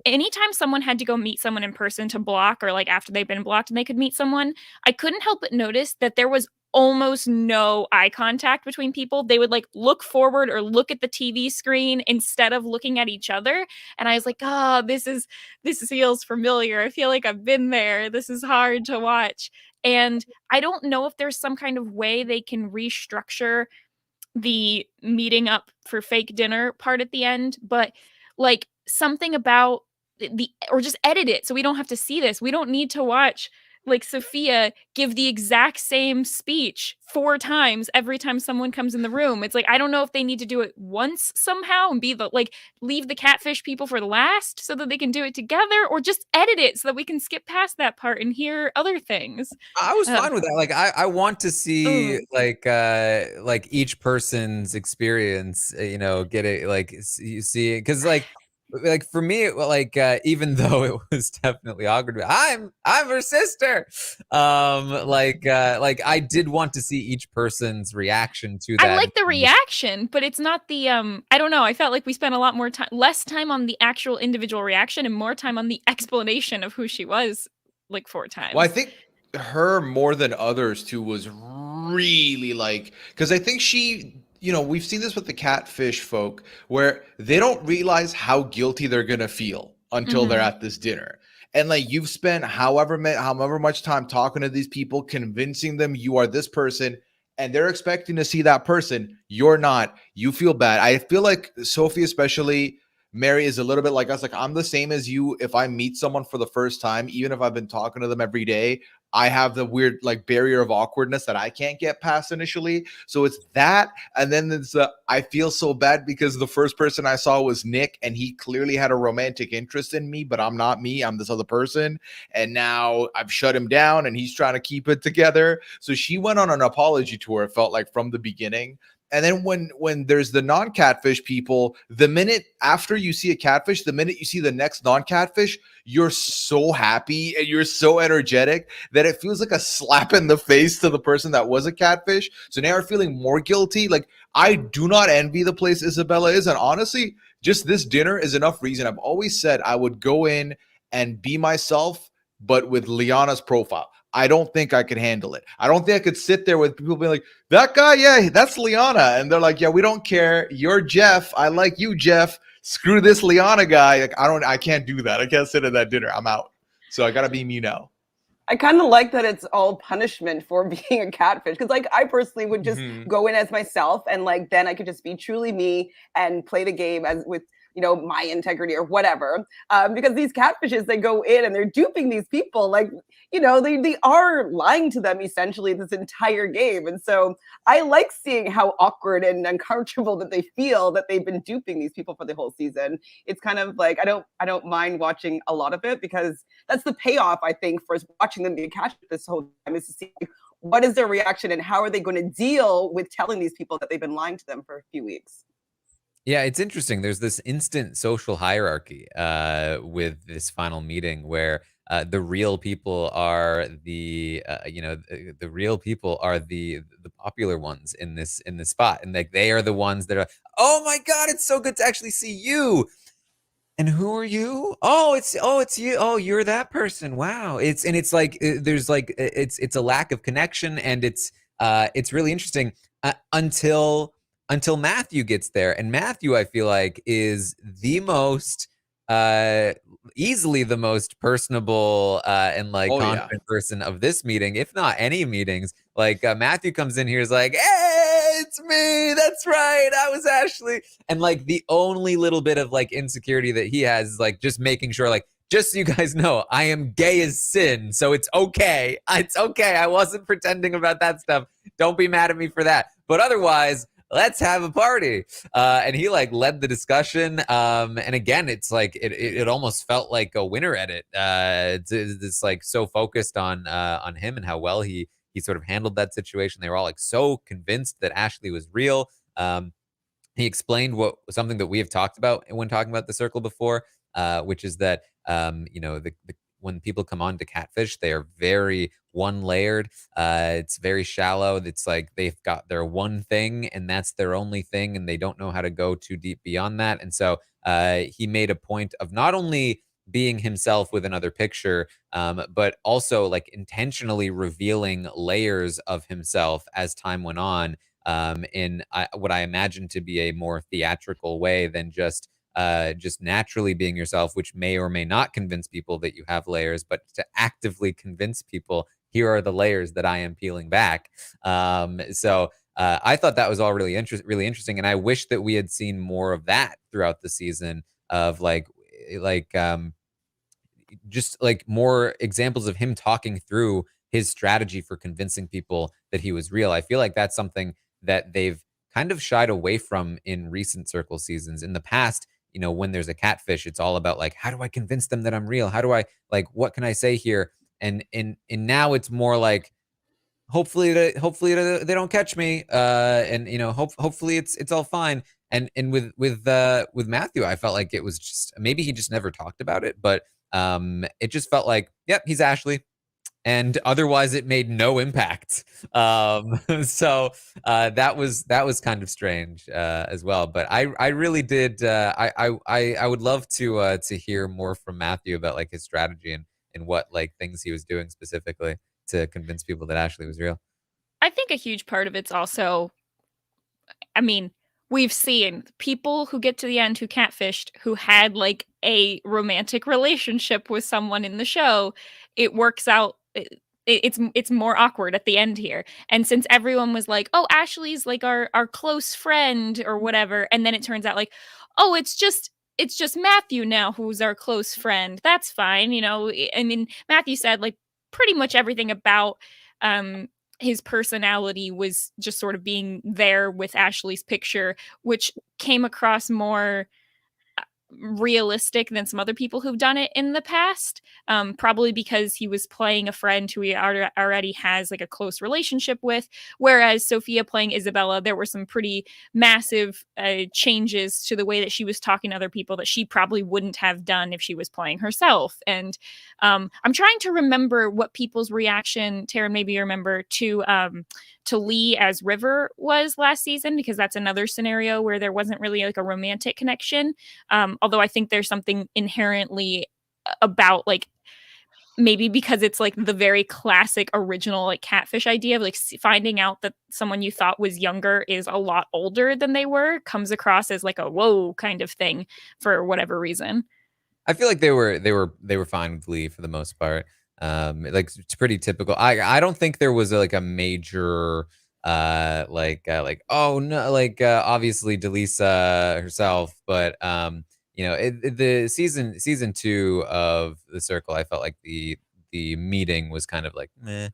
anytime someone had to go meet someone in person to block or like after they've been blocked and they could meet someone, I couldn't help but notice that there was almost no eye contact between people. They would like look forward or look at the TV screen instead of looking at each other. And I was like, oh, this feels familiar. I feel like I've been there. This is hard to watch. And I don't know if there's some kind of way they can restructure the meeting up for fake dinner part at the end, but like something about or just edit it so we don't have to see this. We don't need to watch like Sophia give the exact same speech 4 times every time someone comes in the room. It's like, I don't know if they need to do it once somehow and be the like leave the catfish people for the last so that they can do it together, or just edit it so that we can skip past that part and hear other things. I was fine with that. Like I want to see like each person's experience, you know, get it like you see it because like like for me, like even though it was definitely awkward, I'm her sister. Like I did want to see each person's reaction to that. I like the reaction, but it's not the I don't know. I felt like we spent a lot more time, less time on the actual individual reaction and more time on the explanation of who she was, like 4 times. Well, I think her more than others too was really like, because I think she, we've seen this with the Catfish folk where they don't realize how guilty they're gonna feel until they're at this dinner. And like you've spent however much time talking to these people, convincing them you are this person, and they're expecting to see that person. You're not. You feel bad. I feel like Sophie, especially Mary, is a little bit like us. Like I'm the same as you. If I meet someone for the first time, even if I've been talking to them every day, I have the weird like barrier of awkwardness that I can't get past initially. So it's that. And then it's I feel so bad because the first person I saw was Nick and he clearly had a romantic interest in me, but I'm not me. I'm this other person. And now I've shut him down and he's trying to keep it together. So she went on an apology tour, it felt like, from the beginning. And then when there's the non-catfish people, the minute after you see a catfish, the minute you see the next non-catfish, you're so happy and you're so energetic that it feels like a slap in the face to the person that was a catfish. So now you're feeling more guilty. Like I do not envy the place Isabella is. And honestly, just this dinner is enough reason. I've always said I would go in and be myself, but with Liana's profile. I don't think I could handle it. I don't think I could sit there with people being like, that guy, yeah, that's Liana. And they're like, yeah, we don't care. You're Jeff. I like you, Jeff. Screw this Liana guy. Like, I can't do that. I can't sit at that dinner. I'm out. So I got to be me now. I kind of like that it's all punishment for being a catfish. Because like I personally would just go in as myself and like then I could just be truly me and play the game as with my integrity or whatever. Because these catfishes, they go in and they're duping these people. Like, they are lying to them essentially this entire game. And so I like seeing how awkward and uncomfortable that they feel that they've been duping these people for the whole season. It's kind of like, I don't mind watching a lot of it because that's the payoff, I think, for watching them be a catfish this whole time is to see what is their reaction and how are they going to deal with telling these people that they've been lying to them for a few weeks. Yeah, it's interesting. There's this instant social hierarchy with this final meeting where the real people are the real people are the popular ones in this spot, and like they are the ones that are, oh my god, it's so good to actually see you. And who are you? Oh, it's you. Oh, you're that person. Wow. It's like there's like it's a lack of connection, and it's really interesting until Matthew gets there. And Matthew, I feel like, is the most easily the most personable and like confident person of this meeting, if not any meetings. Like Matthew comes in here is like, hey, it's me. That's right. I was Ashley. And like the only little bit of like insecurity that he has is like just making sure, like, just so you guys know, I am gay as sin. So it's okay. It's okay. I wasn't pretending about that stuff. Don't be mad at me for that. But otherwise, let's have a party. And he like led the discussion. And again, it's like it almost felt like a winner edit. It's like so focused on him and how well he sort of handled that situation. They were all like so convinced that Ashley was real. He explained something that we have talked about when talking about the circle before, which is that when people come on to Catfish, they are very one-layered. It's very shallow. It's like they've got their one thing, and that's their only thing, and they don't know how to go too deep beyond that. And so he made a point of not only being himself with another picture, but also like intentionally revealing layers of himself as time went on, in what I imagine to be a more theatrical way than just naturally being yourself, which may or may not convince people that you have layers, but to actively convince people, here are the layers that I am peeling back. So I thought that was all really interesting. And I wish that we had seen more of that throughout the season of just like more examples of him talking through his strategy for convincing people that he was real. I feel like that's something that they've kind of shied away from in recent Circle seasons. In the past, when there's a catfish, it's all about like, how do I convince them that I'm real? How do I, like, what can I say here? And now it's more like, hopefully they don't catch me. And hopefully it's all fine. And with Matthew, I felt like it was just maybe he just never talked about it, but it just felt like, yep, he's Ashley. And otherwise it made no impact. So that was kind of strange as well. But I really did I would love to hear more from Matthew about like his strategy and what like things he was doing specifically to convince people that Ashley was real. I think a huge part of it's also, I mean, we've seen people who get to the end who catfished, who had like a romantic relationship with someone in the show. It works out. It's more awkward at the end here. And since everyone was like, "Oh, Ashley's like our close friend or whatever," and then it turns out like, "Oh, it's just Matthew now who's our close friend." That's fine, you know. I mean, Matthew said like pretty much everything about his personality was just sort of being there with Ashley's picture, which came across more realistic than some other people who've done it in the past, probably because he was playing a friend who he already has like a close relationship with, whereas Sophia playing Isabella, there were some pretty massive changes to the way that she was talking to other people that she probably wouldn't have done if she was playing herself. And I'm trying to remember what people's reaction, Taran, maybe you remember, to Lee as River was last season, because that's another scenario where there wasn't really like a romantic connection. Although I think there's something inherently about like, maybe because it's like the very classic original like catfish idea of like finding out that someone you thought was younger is a lot older than they were, comes across as like a whoa kind of thing for whatever reason. I feel like they were fine with Lee for the most part. Like it's pretty typical. I don't think there was like a major like oh no, like obviously Delisa herself, but you know, the season 2 of The Circle, I felt like the meeting was kind of like meh.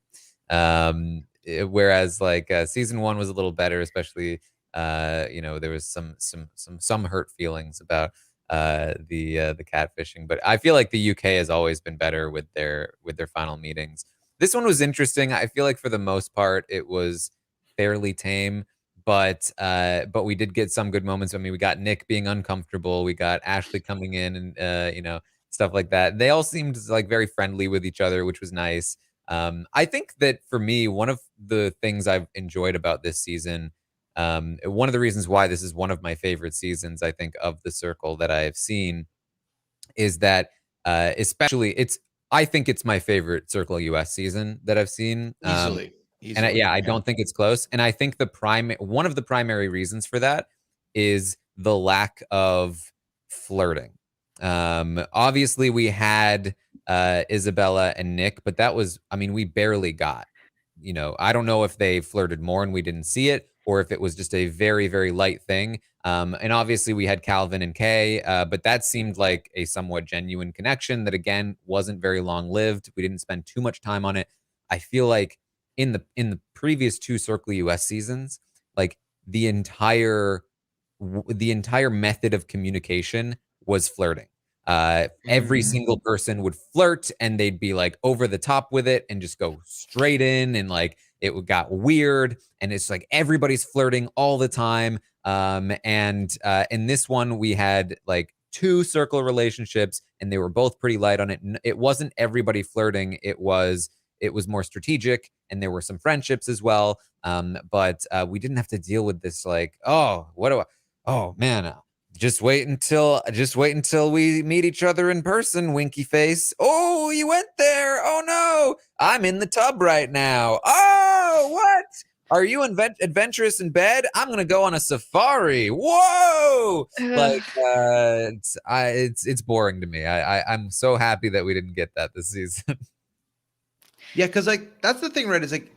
Whereas like season 1 was a little better, especially you know, there was some hurt feelings about the catfishing, but I feel like the UK has always been better with their final meetings. This one was interesting. I feel like for the most part it was fairly tame, but we did get some good moments. I mean, we got Nick being uncomfortable, we got Ashley coming in and you know, stuff like that. They all seemed like very friendly with each other, which was nice. I think that for me, one of the things I've enjoyed about this season, one of the reasons why this is one of my favorite seasons, I think, of The Circle that I have seen, is that especially I think it's my favorite Circle US season that I've seen. Easily. And I don't think it's close. And I think one of the primary reasons for that is the lack of flirting. Obviously we had Isabella and Nick, but that was, I mean, we barely got, you know, I don't know if they flirted more and we didn't see it, or if it was just a very, very light thing. And obviously we had Calvin and Kay, but that seemed like a somewhat genuine connection that, again, wasn't very long lived. We didn't spend too much time on it. I feel like in the previous 2 Circle US seasons, like the entire method of communication was flirting. Every single person would flirt and they'd be like over the top with it and just go straight in, and like it got weird, and it's like everybody's flirting all the time. And in this one we had like 2 Circle relationships and they were both pretty light on it. It wasn't everybody flirting. It was more strategic, and there were some friendships as well. But we didn't have to deal with this like, oh, oh man, just wait until we meet each other in person, winky face. Oh, you went there. Oh no, I'm in the tub right now. Oh, what? Are you adventurous in bed? I'm gonna go on a safari. Whoa! Like it's boring to me. I'm so happy that we didn't get that this season. Yeah, because like that's the thing, right? Is like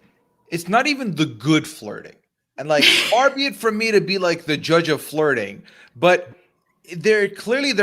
it's not even the good flirting. And like, far be it from me to be like the judge of flirting, but they're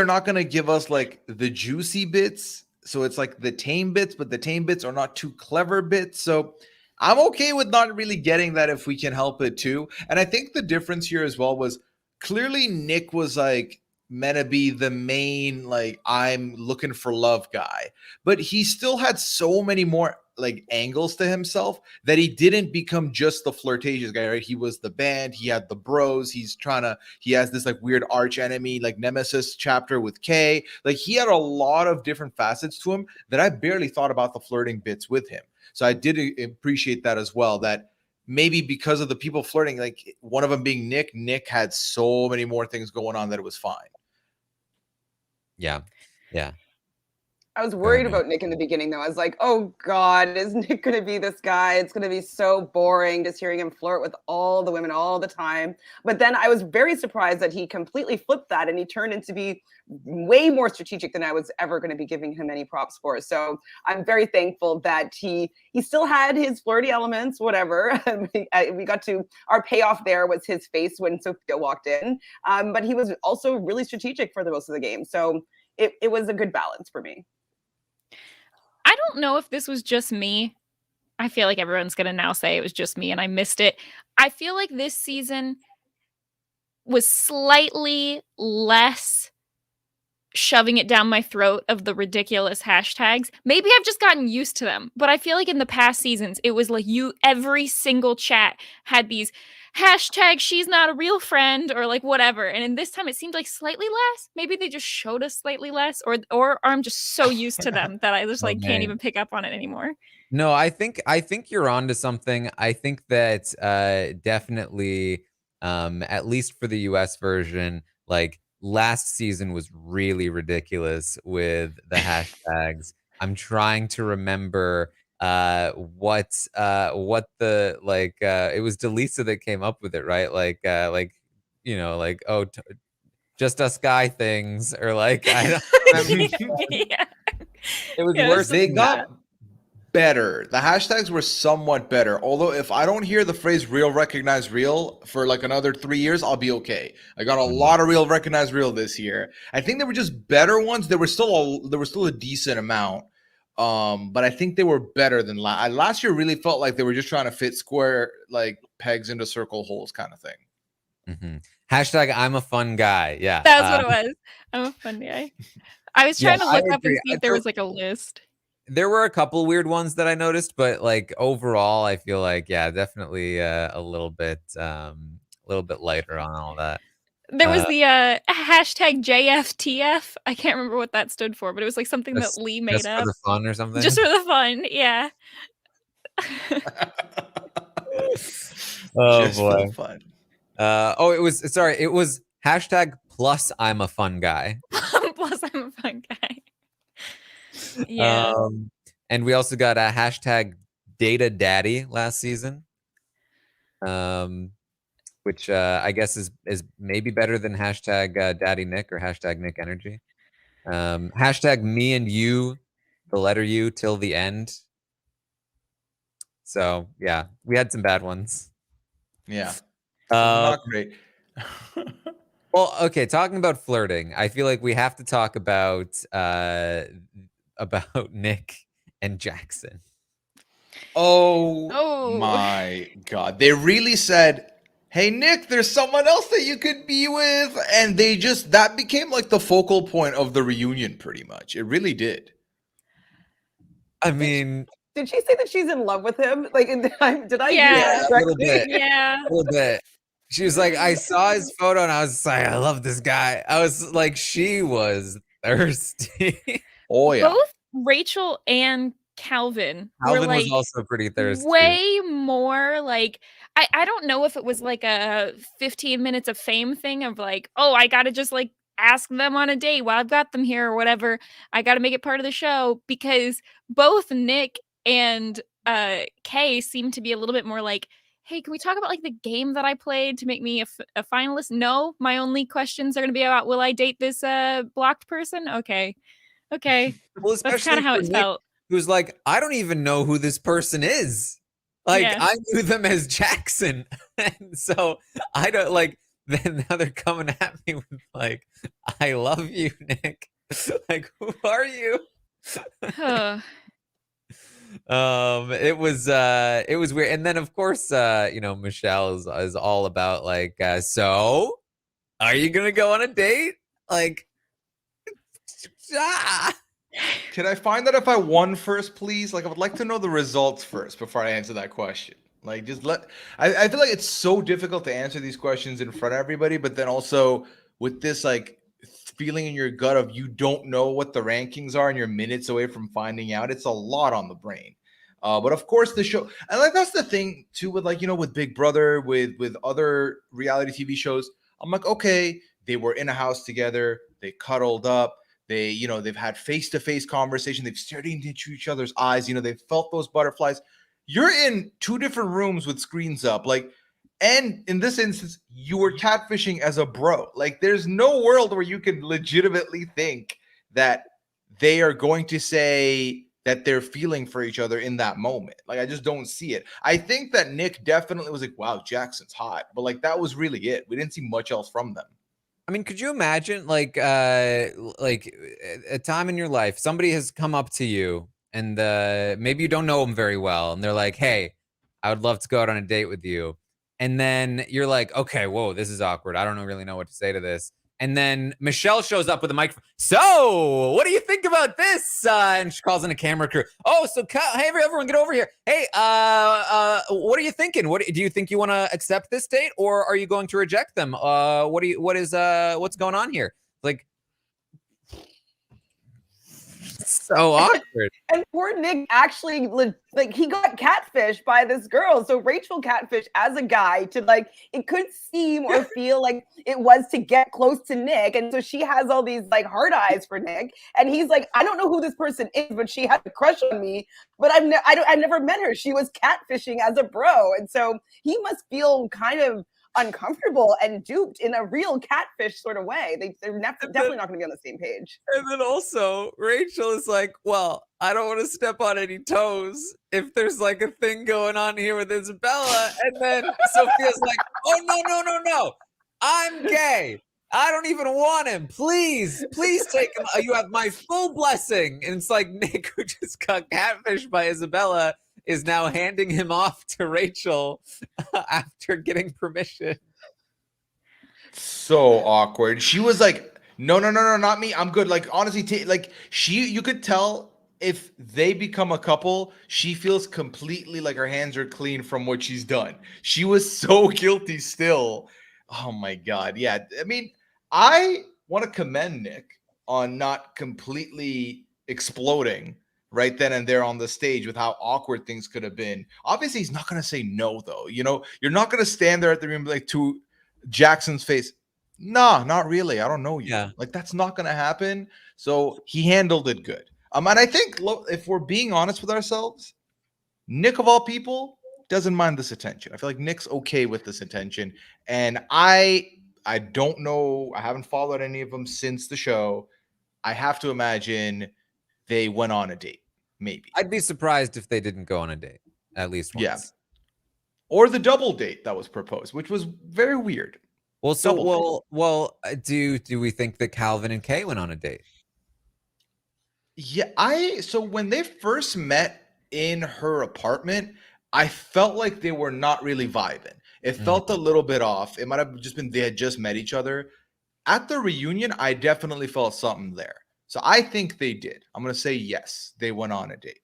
not going to give us like the juicy bits. So it's like the tame bits, but the tame bits are not too clever bits. So I'm okay with not really getting that if we can help it too. And I think the difference here as well was clearly Nick was like meant to be the main, like, I'm looking for love guy, but he still had so many more like angles to himself that he didn't become just the flirtatious guy, right? He was the band, he had the bros, he has this like weird arch enemy, like nemesis chapter with Kay. Like he had a lot of different facets to him that I barely thought about the flirting bits with him. So I did appreciate that as well, that maybe because of the people flirting, like one of them being Nick had so many more things going on that it was fine. Yeah. I was worried about Nick in the beginning, though. I was like, oh, God, is Nick going to be this guy? It's going to be so boring just hearing him flirt with all the women all the time. But then I was very surprised that he completely flipped that and he turned into be way more strategic than I was ever going to be giving him any props for. So I'm very thankful that he still had his flirty elements, whatever. We got to, our payoff there was his face when Sophia walked in. But he was also really strategic for the most of the game. So it was a good balance for me. I don't know if this was just me. I feel like everyone's going to now say it was just me and I missed it. I feel like this season was slightly less shoving it down my throat of the ridiculous hashtags. Maybe I've just gotten used to them, but I feel like in the past seasons, it was like every single chat had these hashtag she's not a real friend or like whatever. And in this time it seemed like slightly less. Maybe they just showed us slightly less or I'm just so used to them that I just like can't even pick up on it anymore. No, I think you're onto something. I think that definitely at least for the US version, like last season was really ridiculous with the hashtags. I'm trying to remember what the like it was Delisa that came up with it, right? Like like just us guy things, or like I don't remember. Yeah. It was worse. They got better. The hashtags were somewhat better. Although if I don't hear the phrase real recognize real for like another 3 years, I'll be okay. I got a lot of real recognize real this year. I think they were just better ones. There was still a decent amount. But I think they were better than last year. Really felt like they were just trying to fit square like pegs into circle holes kind of thing. Mm-hmm. Hashtag I'm a fun guy. Yeah. That's what it was. I'm a fun guy. I was trying to look up and see if there was like a list. There were a couple weird ones that I noticed, but like overall, I feel like, yeah, definitely a little bit lighter on all that. There was the hashtag JFTF. I can't remember what that stood for, but it was like something that Lee made just up. For the fun or something? Just for the fun, yeah. Oh, just boy. for the fun. It was hashtag plus I'm a fun guy. Plus I'm a fun guy. Yeah. And we also got a hashtag data daddy last season. Which I guess is maybe better than hashtag daddy Nick or hashtag Nick energy. Hashtag me and you, the letter U till the end. So yeah, we had some bad ones. Yeah. Not great. Well, okay, talking about flirting, I feel like we have to talk about Nick and Jackson. Oh my God. They really said, hey, Nick, there's someone else that you could be with. And that became like the focal point of the reunion pretty much. It really did. I mean, did she say that she's in love with him? Like, did I hear that? A little bit. Yeah. A little bit. She was like, I saw his photo and I was like, I love this guy. I was like, she was thirsty. Oh, yeah. Both Rachel and Calvin were like was also pretty thirsty. Way more like, I don't know if it was like a 15 minutes of fame thing of like, oh, I got to just like ask them on a date while I've got them here or whatever. I got to make it part of the show, because both Nick and Kay seem to be a little bit more like, hey, can we talk about like the game that I played to make me a finalist? No, my only questions are going to be about, will I date this blocked person? Okay. Well, that's kind of how it Nick, felt. Who's like, I don't even know who this person is. Like, Yeah. I knew them as Jackson. And so I don't like, then now they're coming at me with like, I love you, Nick. Like, who are you? It was weird. And then of course Michelle is all about like, so are you gonna go on a date? Like, Can I find that if I won first, please? Like, I would like to know the results first before I answer that question. Like, just I feel like it's so difficult to answer these questions in front of everybody, but then also with this, like, feeling in your gut of you don't know what the rankings are and you're minutes away from finding out, it's a lot on the brain. But of course, the show, and like that's the thing too with like, with Big Brother, with other reality TV shows. I'm like, okay, they were in a house together, they cuddled up, they've had face-to-face conversation, they've stared into each other's eyes, they've felt those butterflies. You're in two different rooms with screens up, like, and in this instance, you were catfishing as a bro. Like, there's no world where you can legitimately think that they are going to say that they're feeling for each other in that moment. Like, I just don't see it. I think that Nick definitely was like, wow, Jackson's hot. But like, that was really it. We didn't see much else from them. I mean, could you imagine like a time in your life, somebody has come up to you and maybe you don't know them very well. And they're like, hey, I would love to go out on a date with you. And then you're like, okay, whoa, this is awkward. I don't really know what to say to this. And then Michelle shows up with a microphone. So, what do you think about this? And she calls in a camera crew. Oh, so hey, everyone, get over here. Hey, what are you thinking? What do you think you want to accept this date, or are you going to reject them? What's going on here? Like, so awkward. And poor Nick actually, like, he got catfished by this girl. So Rachel catfished as a guy to, like, it could seem or feel like it was to get close to Nick. And so she has all these, like, hard eyes for Nick. And he's like, I don't know who this person is, but she had a crush on me. But I've never met her. She was catfishing as a bro. And so he must feel kind of uncomfortable and duped in a real catfish sort of way. They're definitely not going to be on the same page. And then also Rachel is like, well, I don't want to step on any toes if there's like a thing going on here with Isabella. And then Sophia's like, oh, no. I'm gay. I don't even want him. Please take him. You have my full blessing. And it's like Nick, who just got catfished by Isabella, is now handing him off to Rachel after getting permission. So awkward. She was like, no, not me. I'm good. Like, honestly, you could tell if they become a couple, she feels completely like her hands are clean from what she's done. She was so guilty still. Oh my God. Yeah. I mean, I want to commend Nick on not completely exploding right then and there on the stage with how awkward things could have been. Obviously, he's not going to say no, though. You're not going to stand there at the room like to Jackson's face. Nah, not really. I don't know you. Yeah. Like, that's not going to happen. So he handled it good. And I think, look, if we're being honest with ourselves, Nick of all people doesn't mind this attention. I feel like Nick's okay with this attention. And I don't know. I haven't followed any of them since the show. I have to imagine they went on a date, maybe. I'd be surprised if they didn't go on a date at least once. Yeah. Or the double date that was proposed, which was very weird. Well, do we think that Calvin and Kay went on a date? Yeah, so when they first met in her apartment, I felt like they were not really vibing. It felt a little bit off. It might have just been they had just met each other. At the reunion, I definitely felt something there. So I think they did. I'm going to say yes, they went on a date.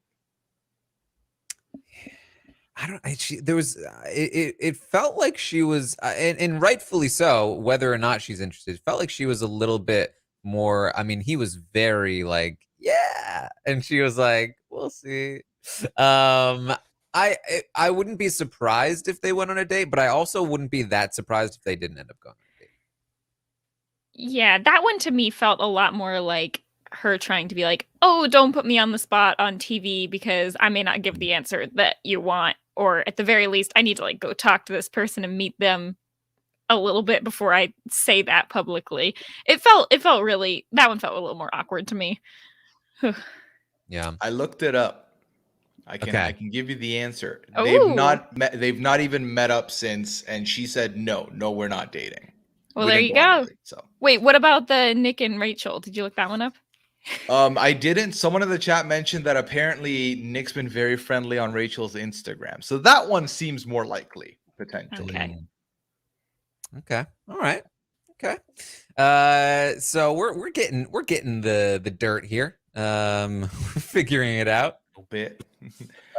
It felt like she was, and rightfully so, whether or not she's interested, it felt like she was a little bit more, I mean, he was very like, yeah. And she was like, we'll see. I wouldn't be surprised if they went on a date, but I also wouldn't be that surprised if they didn't end up going on a date. Yeah, that one to me felt a lot more like her trying to be like, oh, don't put me on the spot on TV because I may not give the answer that you want. Or at the very least, I need to like go talk to this person and meet them a little bit before I say that publicly. It felt really, that one felt a little more awkward to me. Yeah. I looked it up. I can give you the answer. Ooh. They've not even met up since, and she said no, we're not dating. Well, there you go. Wait, what about the Nick and Rachel? Did you look that one up? I didn't. Someone in the chat mentioned that apparently Nick's been very friendly on Rachel's Instagram. So that one seems more likely, potentially. Okay. Okay. All right. Okay. So we're getting the dirt here. We're figuring it out. A bit.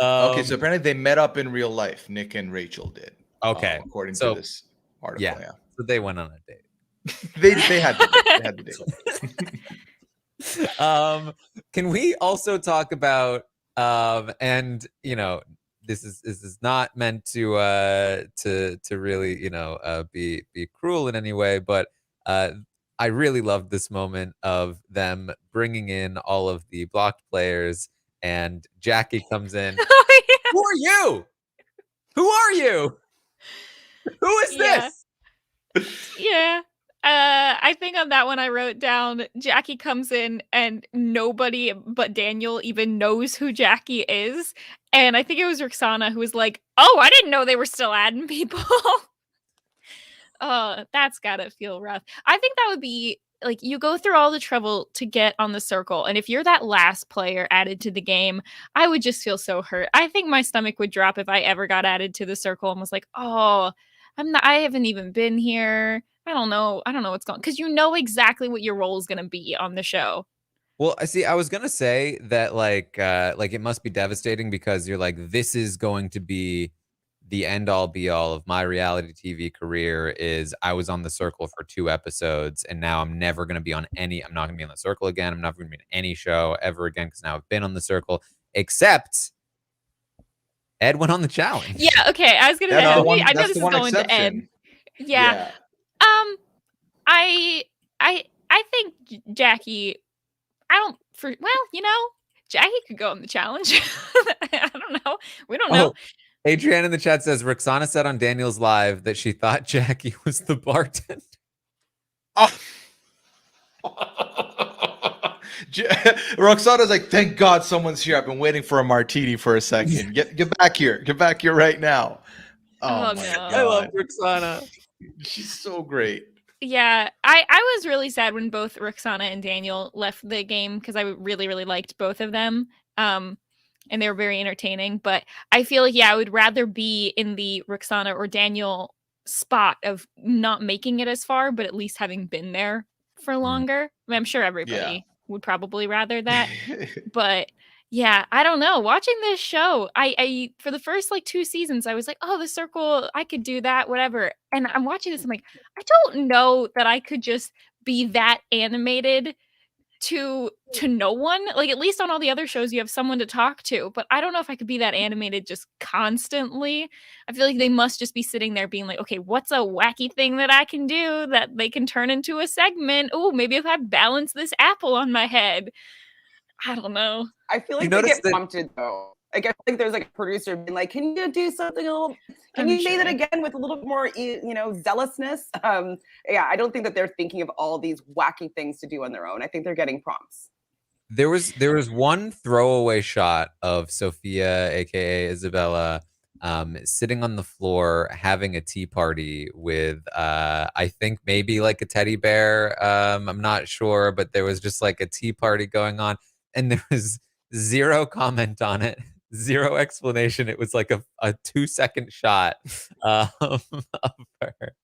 Okay, so Um, apparently they met up in real life. Nick and Rachel did. Okay, according so to this article. yeah, so they went on a date. They had the date. They had the date. Can we also talk about and this is not meant to really be cruel in any way, but I really loved this moment of them bringing in all of the blocked players, and Jackie comes in. Oh, yeah. Who are you? Who are you? Who is Yeah. this? Yeah. I think on that one I wrote down Jackie comes in and nobody but Daniel even knows who Jackie is. And I think it was Roxana who was like, "Oh, I didn't know they were still adding people." Oh, that's gotta feel rough. I think that would be like you go through all the trouble to get on the circle, and if you're that last player added to the game, I would just feel so hurt. I think my stomach would drop if I ever got added to the circle and was like, "Oh, I haven't even been here. I don't know what's going," because you know exactly what your role is gonna be on the show. Well, I see. I was gonna say that like it must be devastating because you're like, this is going to be the end all be all of my reality TV career. Is I was on the Circle for 2 episodes, and now I'm never gonna be on any. I'm not gonna be on the Circle again. I'm not gonna be in any show ever again because now I've been on the Circle. Except Ed went on the challenge. Yeah. Okay. I was gonna say. That's the I know that's this the is one going to Ed. exception. Yeah. I think Jackie. I don't Jackie could go on the challenge. I don't know. We don't know. Adrienne in the chat says Roxana said on Daniel's live that she thought Jackie was the bartender. Oh. Roxana's like, thank God someone's here. I've been waiting for a martini for a second. Get back here. Get back here right now. Oh, my no. God. I love Roxana. She's so great. Yeah, I was really sad when both Roxana and Daniel left the game because I really, really liked both of them. And they were very entertaining. But I feel like, I would rather be in the Roxana or Daniel spot of not making it as far, but at least having been there for longer. I mean, I'm sure everybody would probably rather that. But yeah, I don't know. Watching this show, I for the first like 2 seasons, I was like, "Oh, the Circle, I could do that, whatever." And I'm watching this, I'm like, I don't know that I could just be that animated to no one. Like at least on all the other shows, you have someone to talk to, but I don't know if I could be that animated just constantly. I feel like they must just be sitting there being like, "Okay, what's a wacky thing that I can do that they can turn into a segment? Oh, maybe if I balance this apple on my head." I don't know. I feel like they get prompted though. Like I feel like there's like a producer being like, "Can you do something a little? Can you say that again with a little bit more, zealousness?" Yeah, I don't think that they're thinking of all these wacky things to do on their own. I think they're getting prompts. There was one throwaway shot of Sophia, aka Isabella, sitting on the floor having a tea party with I think maybe like a teddy bear. I'm not sure, but there was just like a tea party going on, and there was zero comment on it, zero explanation. It was like a 2-second shot of her.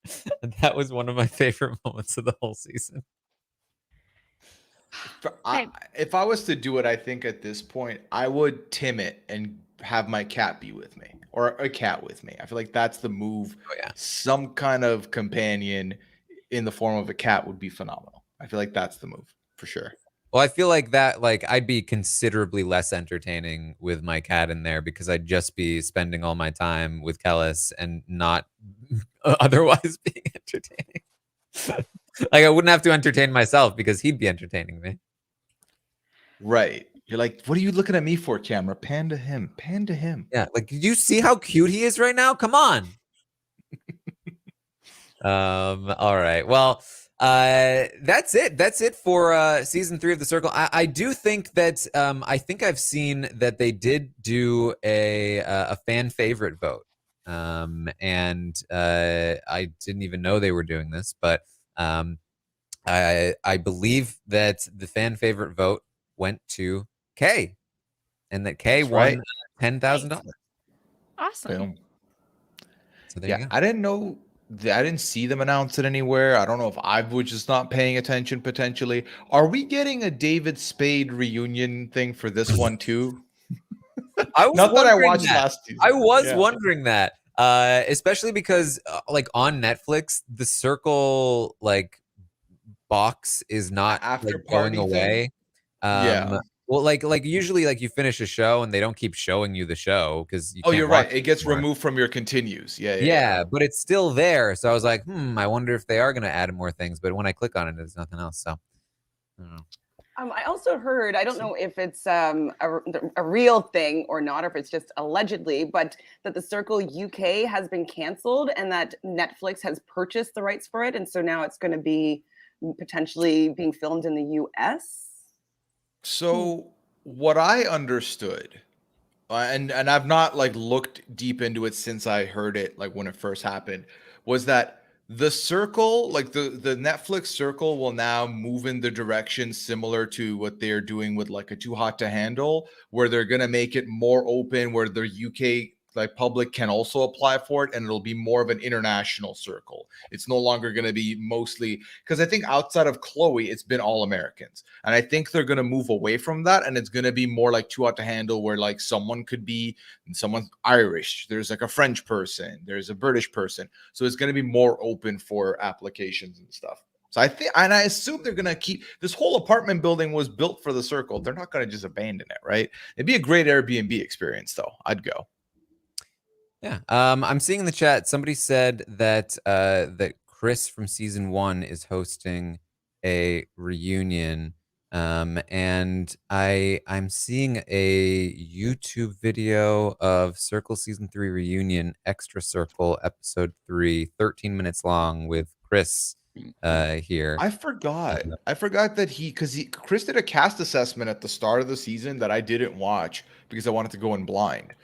And that was one of my favorite moments of the whole season. If I was to do it, I think at this point I would tim it and have my cat be with me, or a cat with me. I feel like that's the move. Oh, yeah. Some kind of companion in the form of a cat would be phenomenal. I feel like that's the move for sure. Well, I feel like that, like I'd be considerably less entertaining with my cat in there because I'd just be spending all my time with Kellis and not otherwise being entertaining. Like I wouldn't have to entertain myself because he'd be entertaining me. Right. You're like, what are you looking at me for, camera? Pan to him. Pan to him. Yeah. Like, did you see how cute he is right now? Come on. All right. Well, that's it. That's it for season 3 of The Circle. I do think that I think I've seen that they did do a fan favorite vote. And I didn't even know they were doing this, but I believe that the fan favorite vote went to Kay, and that Kay won $10,000. Awesome. Boom. So there you go. I didn't know I didn't see them announce it anywhere. I don't know if I was just not paying attention potentially. Are we getting a David Spade reunion thing for this one too? I was Not that I wondering watched that. last season. I was Yeah. wondering that, especially because like on Netflix, the Circle like box is not After like going party thing? away. Yeah. Well, like usually, like you finish a show and they don't keep showing you the show because you Oh, can't you're watch right. It gets anymore. removed from your continues. Yeah. Yeah, but it's still there. So I was like, I wonder if they are going to add more things. But when I click on it, there's nothing else. So I don't know. I also heard, I don't know if it's a real thing or not, or if it's just allegedly, but that the Circle UK has been canceled and that Netflix has purchased the rights for it. And so now it's going to be potentially being filmed in the US. So what I understood, and I've not like looked deep into it since I heard it, like when it first happened, was that the Circle, like the Netflix Circle, will now move in the direction similar to what they're doing with like a Too Hot to Handle, where they're gonna make it more open, where the UK like public can also apply for it, and it'll be more of an international Circle. It's no longer going to be mostly, because I think outside of Chloe, it's been all Americans, and I think they're going to move away from that, and it's going to be more like Too Hot to Handle, where like someone could be someone's Irish, there's like a French person, there's a British person, so it's going to be more open for applications and stuff. So I think, and I assume they're going to keep this whole apartment building was built for the Circle. They're not going to just abandon it, right? It'd be a great Airbnb experience, though. I'd go. Yeah. I'm seeing in the chat somebody said that that Chris from season 1 is hosting a reunion. And I'm seeing a YouTube video of Circle season 3 reunion, Extra Circle episode 3, 13 minutes long with Chris here. I forgot that Chris did a cast assessment at the start of the season that I didn't watch because I wanted to go in blind.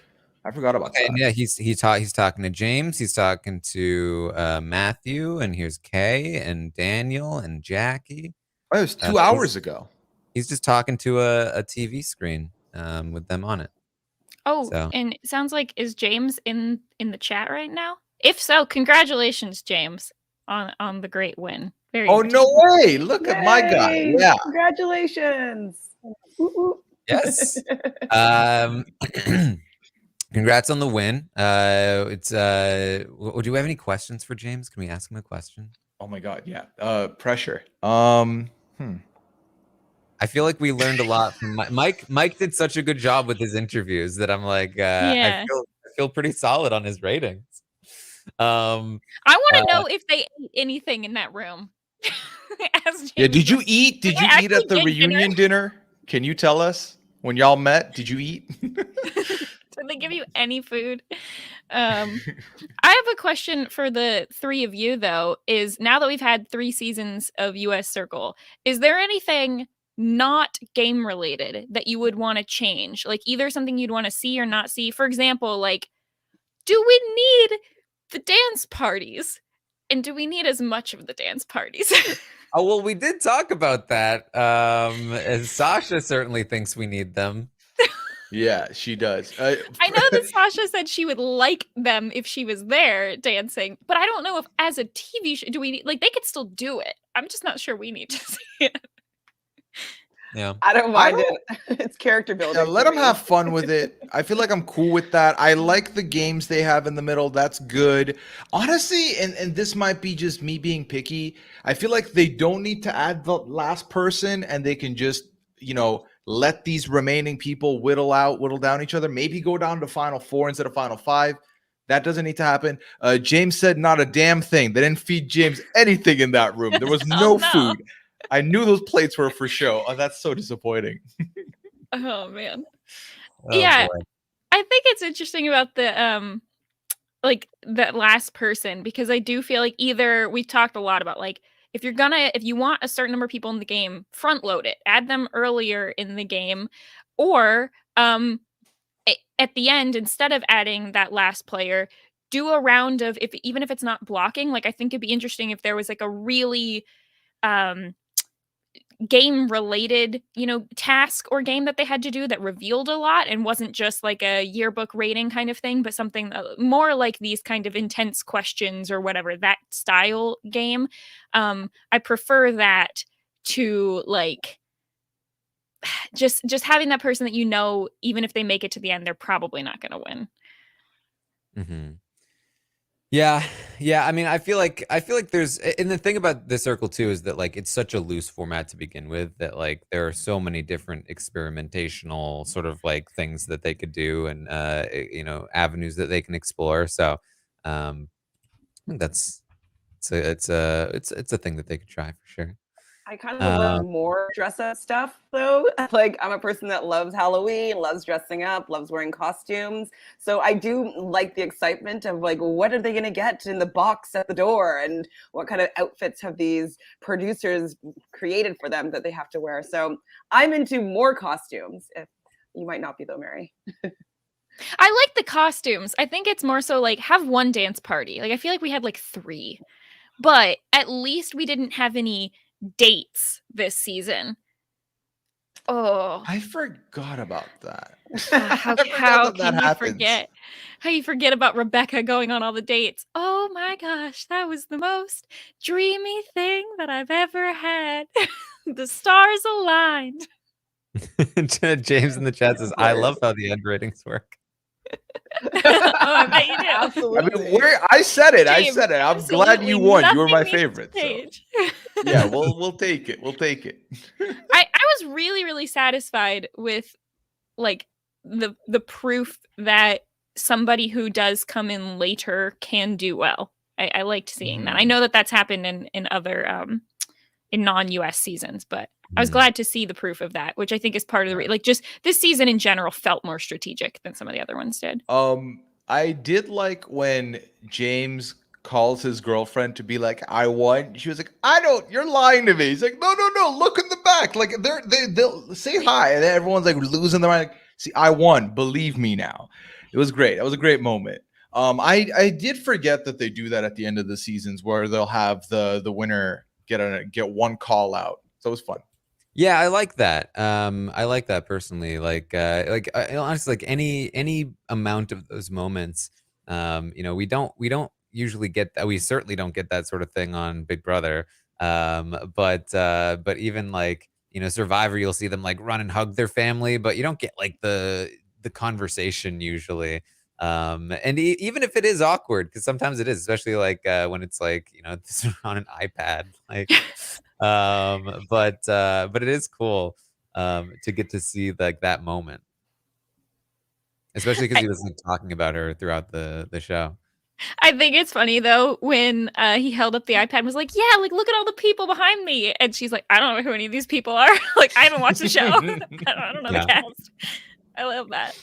I forgot about that. And yeah, he's talking to James, he's talking to Matthew, and here's Kay and Daniel and Jackie. Oh, it was 2 hours ago. He's just talking to a TV screen with them on it. Oh, so. And it sounds like, is James in the chat right now? If so, congratulations, James, on the great win. Very no way! Look at my guy. Yeah, congratulations. Yes. Congrats on the win. It's do we have any questions for James? Can we ask him a question? Oh my god, yeah. Pressure. I feel like we learned a lot from Mike. Mike did such a good job with his interviews that I'm like, yeah. I feel pretty solid on his ratings. I want to know if they ate anything in that room. Did you eat? Did you eat at the reunion dinner? Can you tell us when y'all met? Did you eat? Did they give you any food? I have a question for the three of you, though, is now that we've had 3 seasons of US Circle, is there anything not game related that you would want to change? Like either something you'd want to see or not see? For example, like, do we need the dance parties? And do we need as much of the dance parties? Oh, well, we did talk about that. And Sasha certainly thinks we need them. Yeah, she does. I know that Sasha said she would like them if she was there dancing, but I don't know if as a TV show, do we need, like, they could still do it. I'm just not sure we need to see it. Yeah, I don't mind it. It's character building. Yeah, let them have fun with it. I feel like I'm cool with that. I like the games they have in the middle. That's good. Honestly, and this might be just me being picky, I feel like they don't need to add the last person, and they can just, let these remaining people whittle down each other. Maybe go down to Final 4 instead of Final 5. That doesn't need to happen. James said not a damn thing. They didn't feed James anything in that room. There was no food. I knew those plates were for show. Oh, that's so disappointing. Oh man. Oh, yeah. boy. I think it's interesting about the like that last person, because I do feel like either we've talked a lot about, like, if you want a certain number of people in the game, front load it, add them earlier in the game, or at the end, instead of adding that last player, do a round of, even if it's not blocking. Like, I think it'd be interesting if there was like a really game related, task or game that they had to do that revealed a lot and wasn't just like a yearbook rating kind of thing, but something more like these kind of intense questions or whatever, that style game. I prefer that to like just having that person that even if they make it to the end, they're probably not going to win. Mm-hmm. Yeah. I mean, I feel like there's, and the thing about the Circle too is that like it's such a loose format to begin with that like there are so many different experimentational sort of like things that they could do and avenues that they can explore. So I think it's a thing that they could try for sure. I kind of want more dress up stuff though. Like I'm a person that loves Halloween, loves dressing up, loves wearing costumes. So I do like the excitement of like, what are they going to get in the box at the door? And what kind of outfits have these producers created for them that they have to wear? So I'm into more costumes. If you might not be though, Mary. I like the costumes. I think it's more so like have one dance party. Like I feel like we had like 3, but at least we didn't have any dates this season. Oh, I forgot about that. How can you forget? How you forget about Rebecca going on all the dates? Oh my gosh, that was the most dreamy thing that I've ever had. The stars aligned. James in the chat says, "I love how the end ratings work." I bet you do. Absolutely. I mean, I said it. James, I'm glad you won. You were my favorite. So. Page. Yeah, we'll take it. We'll take it. I was really, really satisfied with like the proof that somebody who does come in later can do well. I liked seeing that. I know that that's happened in other in non-US seasons, but I was glad to see the proof of that, which I think is part of the like just this season in general felt more strategic than some of the other ones did. I did like when James calls his girlfriend to be like, I won. She was like, I don't, you're lying to me. He's like, no, look in the back. Like they'll say hi. And then everyone's like losing their mind. Like, see, I won. Believe me now. It was great. That was a great moment. I did forget that they do that at the end of the seasons where they'll have the winner get one call out. So it was fun. Yeah, I like that. I like that personally. Honestly, like any amount of those moments, we don't usually get that. We certainly don't get that sort of thing on Big Brother. But even like Survivor, you'll see them like run and hug their family, but you don't get like the conversation usually. And even if it is awkward, because sometimes it is, especially like when it's like on an iPad, like. But it is cool to get to see like that moment, especially because he was like talking about her throughout the show. I think it's funny though when he held up the iPad and was like, yeah, like look at all the people behind me, and she's like, I don't know who any of these people are. Like I haven't watched the show. I don't know the cast. I love that.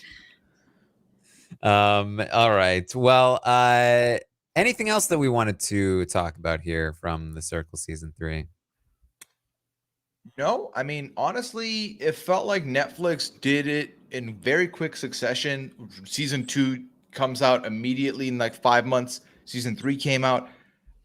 All right, well, anything else that we wanted to talk about here from the Circle season 3? No, I mean, honestly, it felt like Netflix did it in very quick succession. Season 2 comes out immediately in like 5 months. Season 3 came out.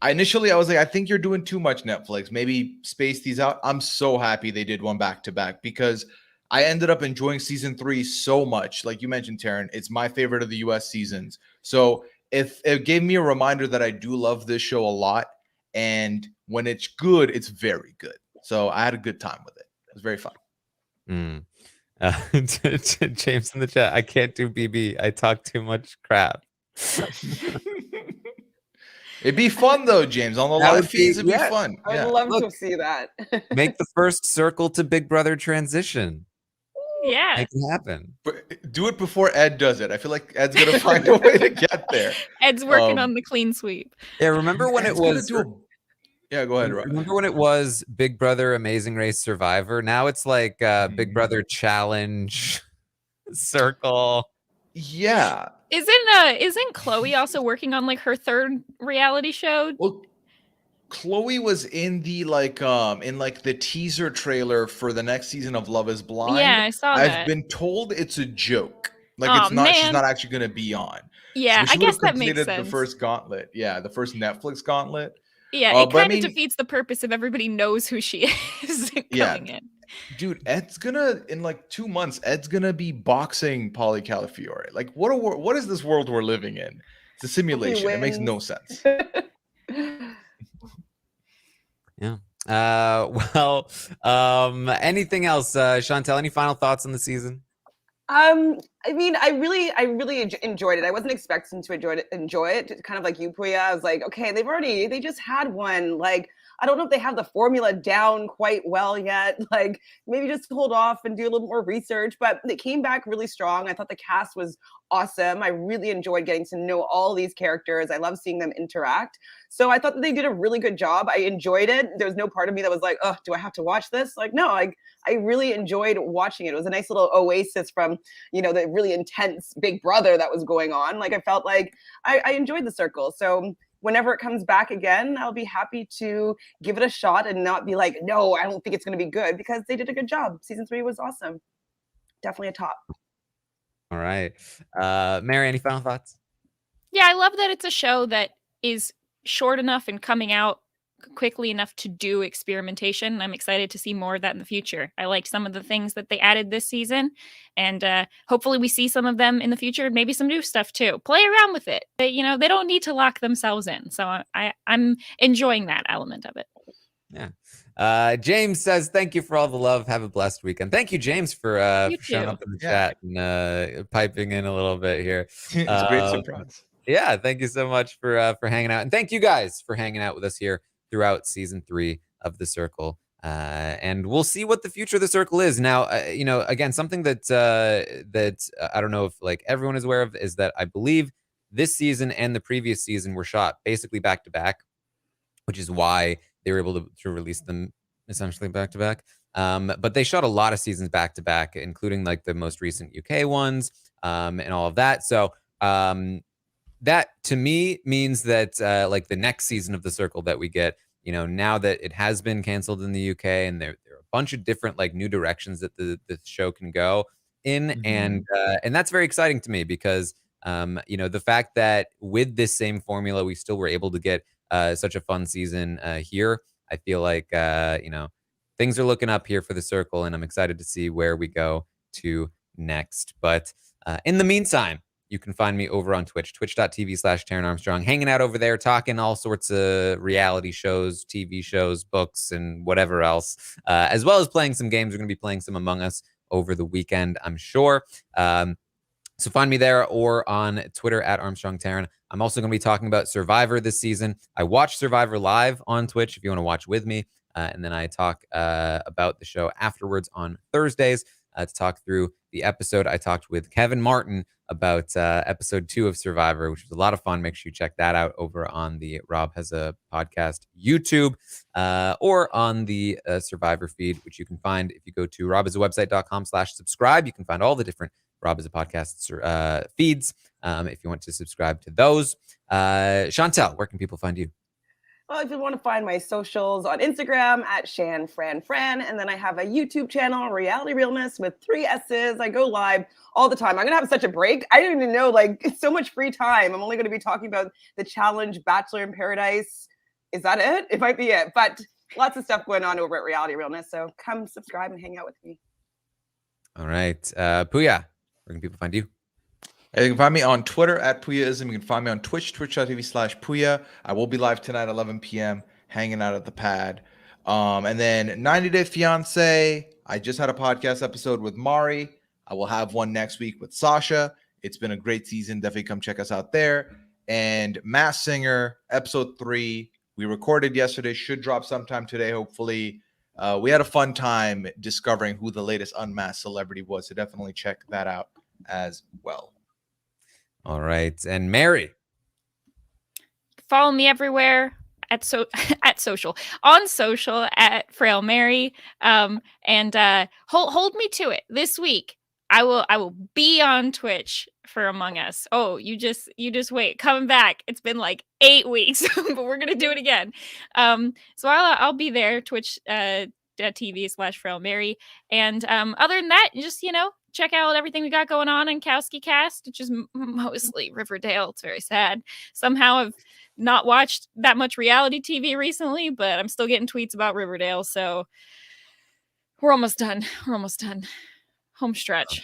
I was like, I think you're doing too much, Netflix. Maybe space these out. I'm so happy they did one back to back because I ended up enjoying season 3 so much. Like you mentioned, Taran, it's my favorite of the US seasons. So if it gave me a reminder that I do love this show a lot. And when it's good, it's very good. So I had a good time with it. It was very fun. James in the chat, I can't do BB. I talk too much crap. It'd be fun though, James. On the live feeds, it'd be fun. I would love to see that. Make the first Circle to Big Brother transition. Yeah. Make it happen. But do it before Ed does it. I feel like Ed's going to find a way to get there. Ed's working on the clean sweep. Yeah, remember when Ed's it was... Yeah, go ahead, Rob. Remember when it was Big Brother, Amazing Race, Survivor? Now it's like Big Brother Challenge, Circle. Yeah. Isn't Chloe also working on like her third reality show? Well, Chloe was in the the teaser trailer for the next season of Love Is Blind. Yeah, I saw that. I've been told it's a joke. Like it's not. Man. She's not actually going to be on. Yeah, so I guess that makes sense. The first gauntlet. Yeah, the first Netflix gauntlet. Yeah, it But I kind of mean, defeats the purpose if everybody knows who she is yeah, coming in. dude, Ed's gonna in like 2 months. Ed's gonna be boxing Polly Calafiore. Like, what is this world we're living in? It's a Hope he simulation. It makes no wins. sense. Yeah. Anything else, Chantele? Any final thoughts on the season? I mean, I really enjoyed it. I wasn't expecting to enjoy it. Kind of like you, Pooya. I was like, okay, they just had one. Like, I don't know if they have the formula down quite well yet. Like, maybe just hold off and do a little more research. But they came back really strong. I thought the cast was awesome. I really enjoyed getting to know all these characters. I love seeing them interact. So I thought that they did a really good job. I enjoyed it. There was no part of me that was like, oh, do I have to watch this? Like, no, I really enjoyed watching it. It was a nice little oasis from, the really intense Big Brother that was going on. Like, I felt like I enjoyed the Circle. So whenever it comes back again, I'll be happy to give it a shot and not be like, no, I don't think it's going to be good, because they did a good job. Season 3 was awesome. Definitely a top. All right. Mary, any final thoughts? Yeah, I love that it's a show that is short enough and coming out quickly enough to do experimentation. I'm excited to see more of that in the future. I liked some of the things that they added this season, and hopefully we see some of them in the future, maybe some new stuff too. Play around with it. They don't need to lock themselves in. So I'm enjoying that element of it. Yeah. James says, thank you for all the love. Have a blessed weekend. Thank you, James, for showing up in the chat and piping in a little bit here. It's a great surprise. Yeah, thank you so much for hanging out. And thank you guys for hanging out with us here throughout season 3 of The Circle. And we'll see what the future of The Circle is. Now, again, something that I don't know if like everyone is aware of is that I believe this season and the previous season were shot basically back to back, which is why they were able to release them essentially back to back. But they shot a lot of seasons back to back, including like the most recent UK ones and all of that. So that to me means that like the next season of The Circle that we get, now that it has been canceled in the UK and there are a bunch of different like new directions that the show can go in, and that's very exciting to me because the fact that with this same formula we still were able to get such a fun season here, I feel like things are looking up here for The Circle, and I'm excited to see where we go to next. But in the meantime, you can find me over on Twitch, twitch.tv/Taran Armstrong, hanging out over there, talking all sorts of reality shows, TV shows, books, and whatever else, as well as playing some games. We're going to be playing some Among Us over the weekend, I'm sure. So find me there or on Twitter @ArmstrongTaran. I'm also going to be talking about Survivor this season. I watch Survivor live on Twitch if you want to watch with me. And then I talk about the show afterwards on Thursdays to talk through the episode. I talked with Kevin Martin about episode 2 of Survivor, which was a lot of fun. Make sure you check that out over on the Rob Has a Podcast YouTube or on the Survivor feed, which you can find if you go to robhasawebsite.com/subscribe. You can find all the different Rob Has a Podcast feeds if you want to subscribe to those. Chantele, where can people find you? Well, if you want to find my socials on Instagram @ShanFranFran, and then I have a YouTube channel, Reality Realness, with 3 S's. I go live all the time. I'm going to have such a break. I didn't even know, like, it's so much free time. I'm only going to be talking about the challenge, Bachelor in Paradise. Is that it? It might be it. But lots of stuff going on over at Reality Realness. So come subscribe and hang out with me. All right. Pooya, where can people find you? You can find me on Twitter @Pooyaism. You can find me on Twitch, twitch.tv/Pooya. I will be live tonight at 11 p.m. hanging out at the pad. And then 90 Day Fiance. I just had a podcast episode with Mari. I will have one next week with Sasha. It's been a great season. Definitely come check us out there. And Masked Singer, episode 3. We recorded yesterday. Should drop sometime today, hopefully. We had a fun time discovering who the latest unmasked celebrity was. So definitely check that out as well. All right. And Mary. Follow me everywhere at social at Frail Mary. And hold me to it. This week I will be on Twitch for Among Us. Oh, you just wait. Coming back. It's been like 8 weeks, but we're gonna do it again. So I'll be there, Twitch TV /Frail Mary. And other than that, just check out everything we got going on in Kowski Cast, which is mostly Riverdale. It's very sad. Somehow I've not watched that much reality TV recently, but I'm still getting tweets about Riverdale. So we're almost done. We're almost done. Home stretch.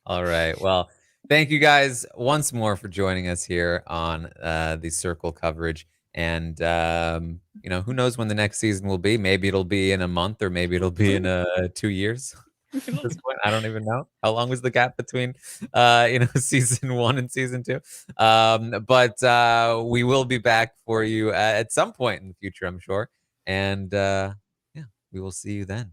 All right. Well, thank you guys once more for joining us here on the Circle coverage. And, you know, who knows when the next season will be? Maybe it'll be in a month, or maybe it'll be in 2 years. At this point, I don't even know. How long was the gap between, you know, season 1 and season 2? But we will be back for you at some point in the future, I'm sure. And yeah, we will see you then.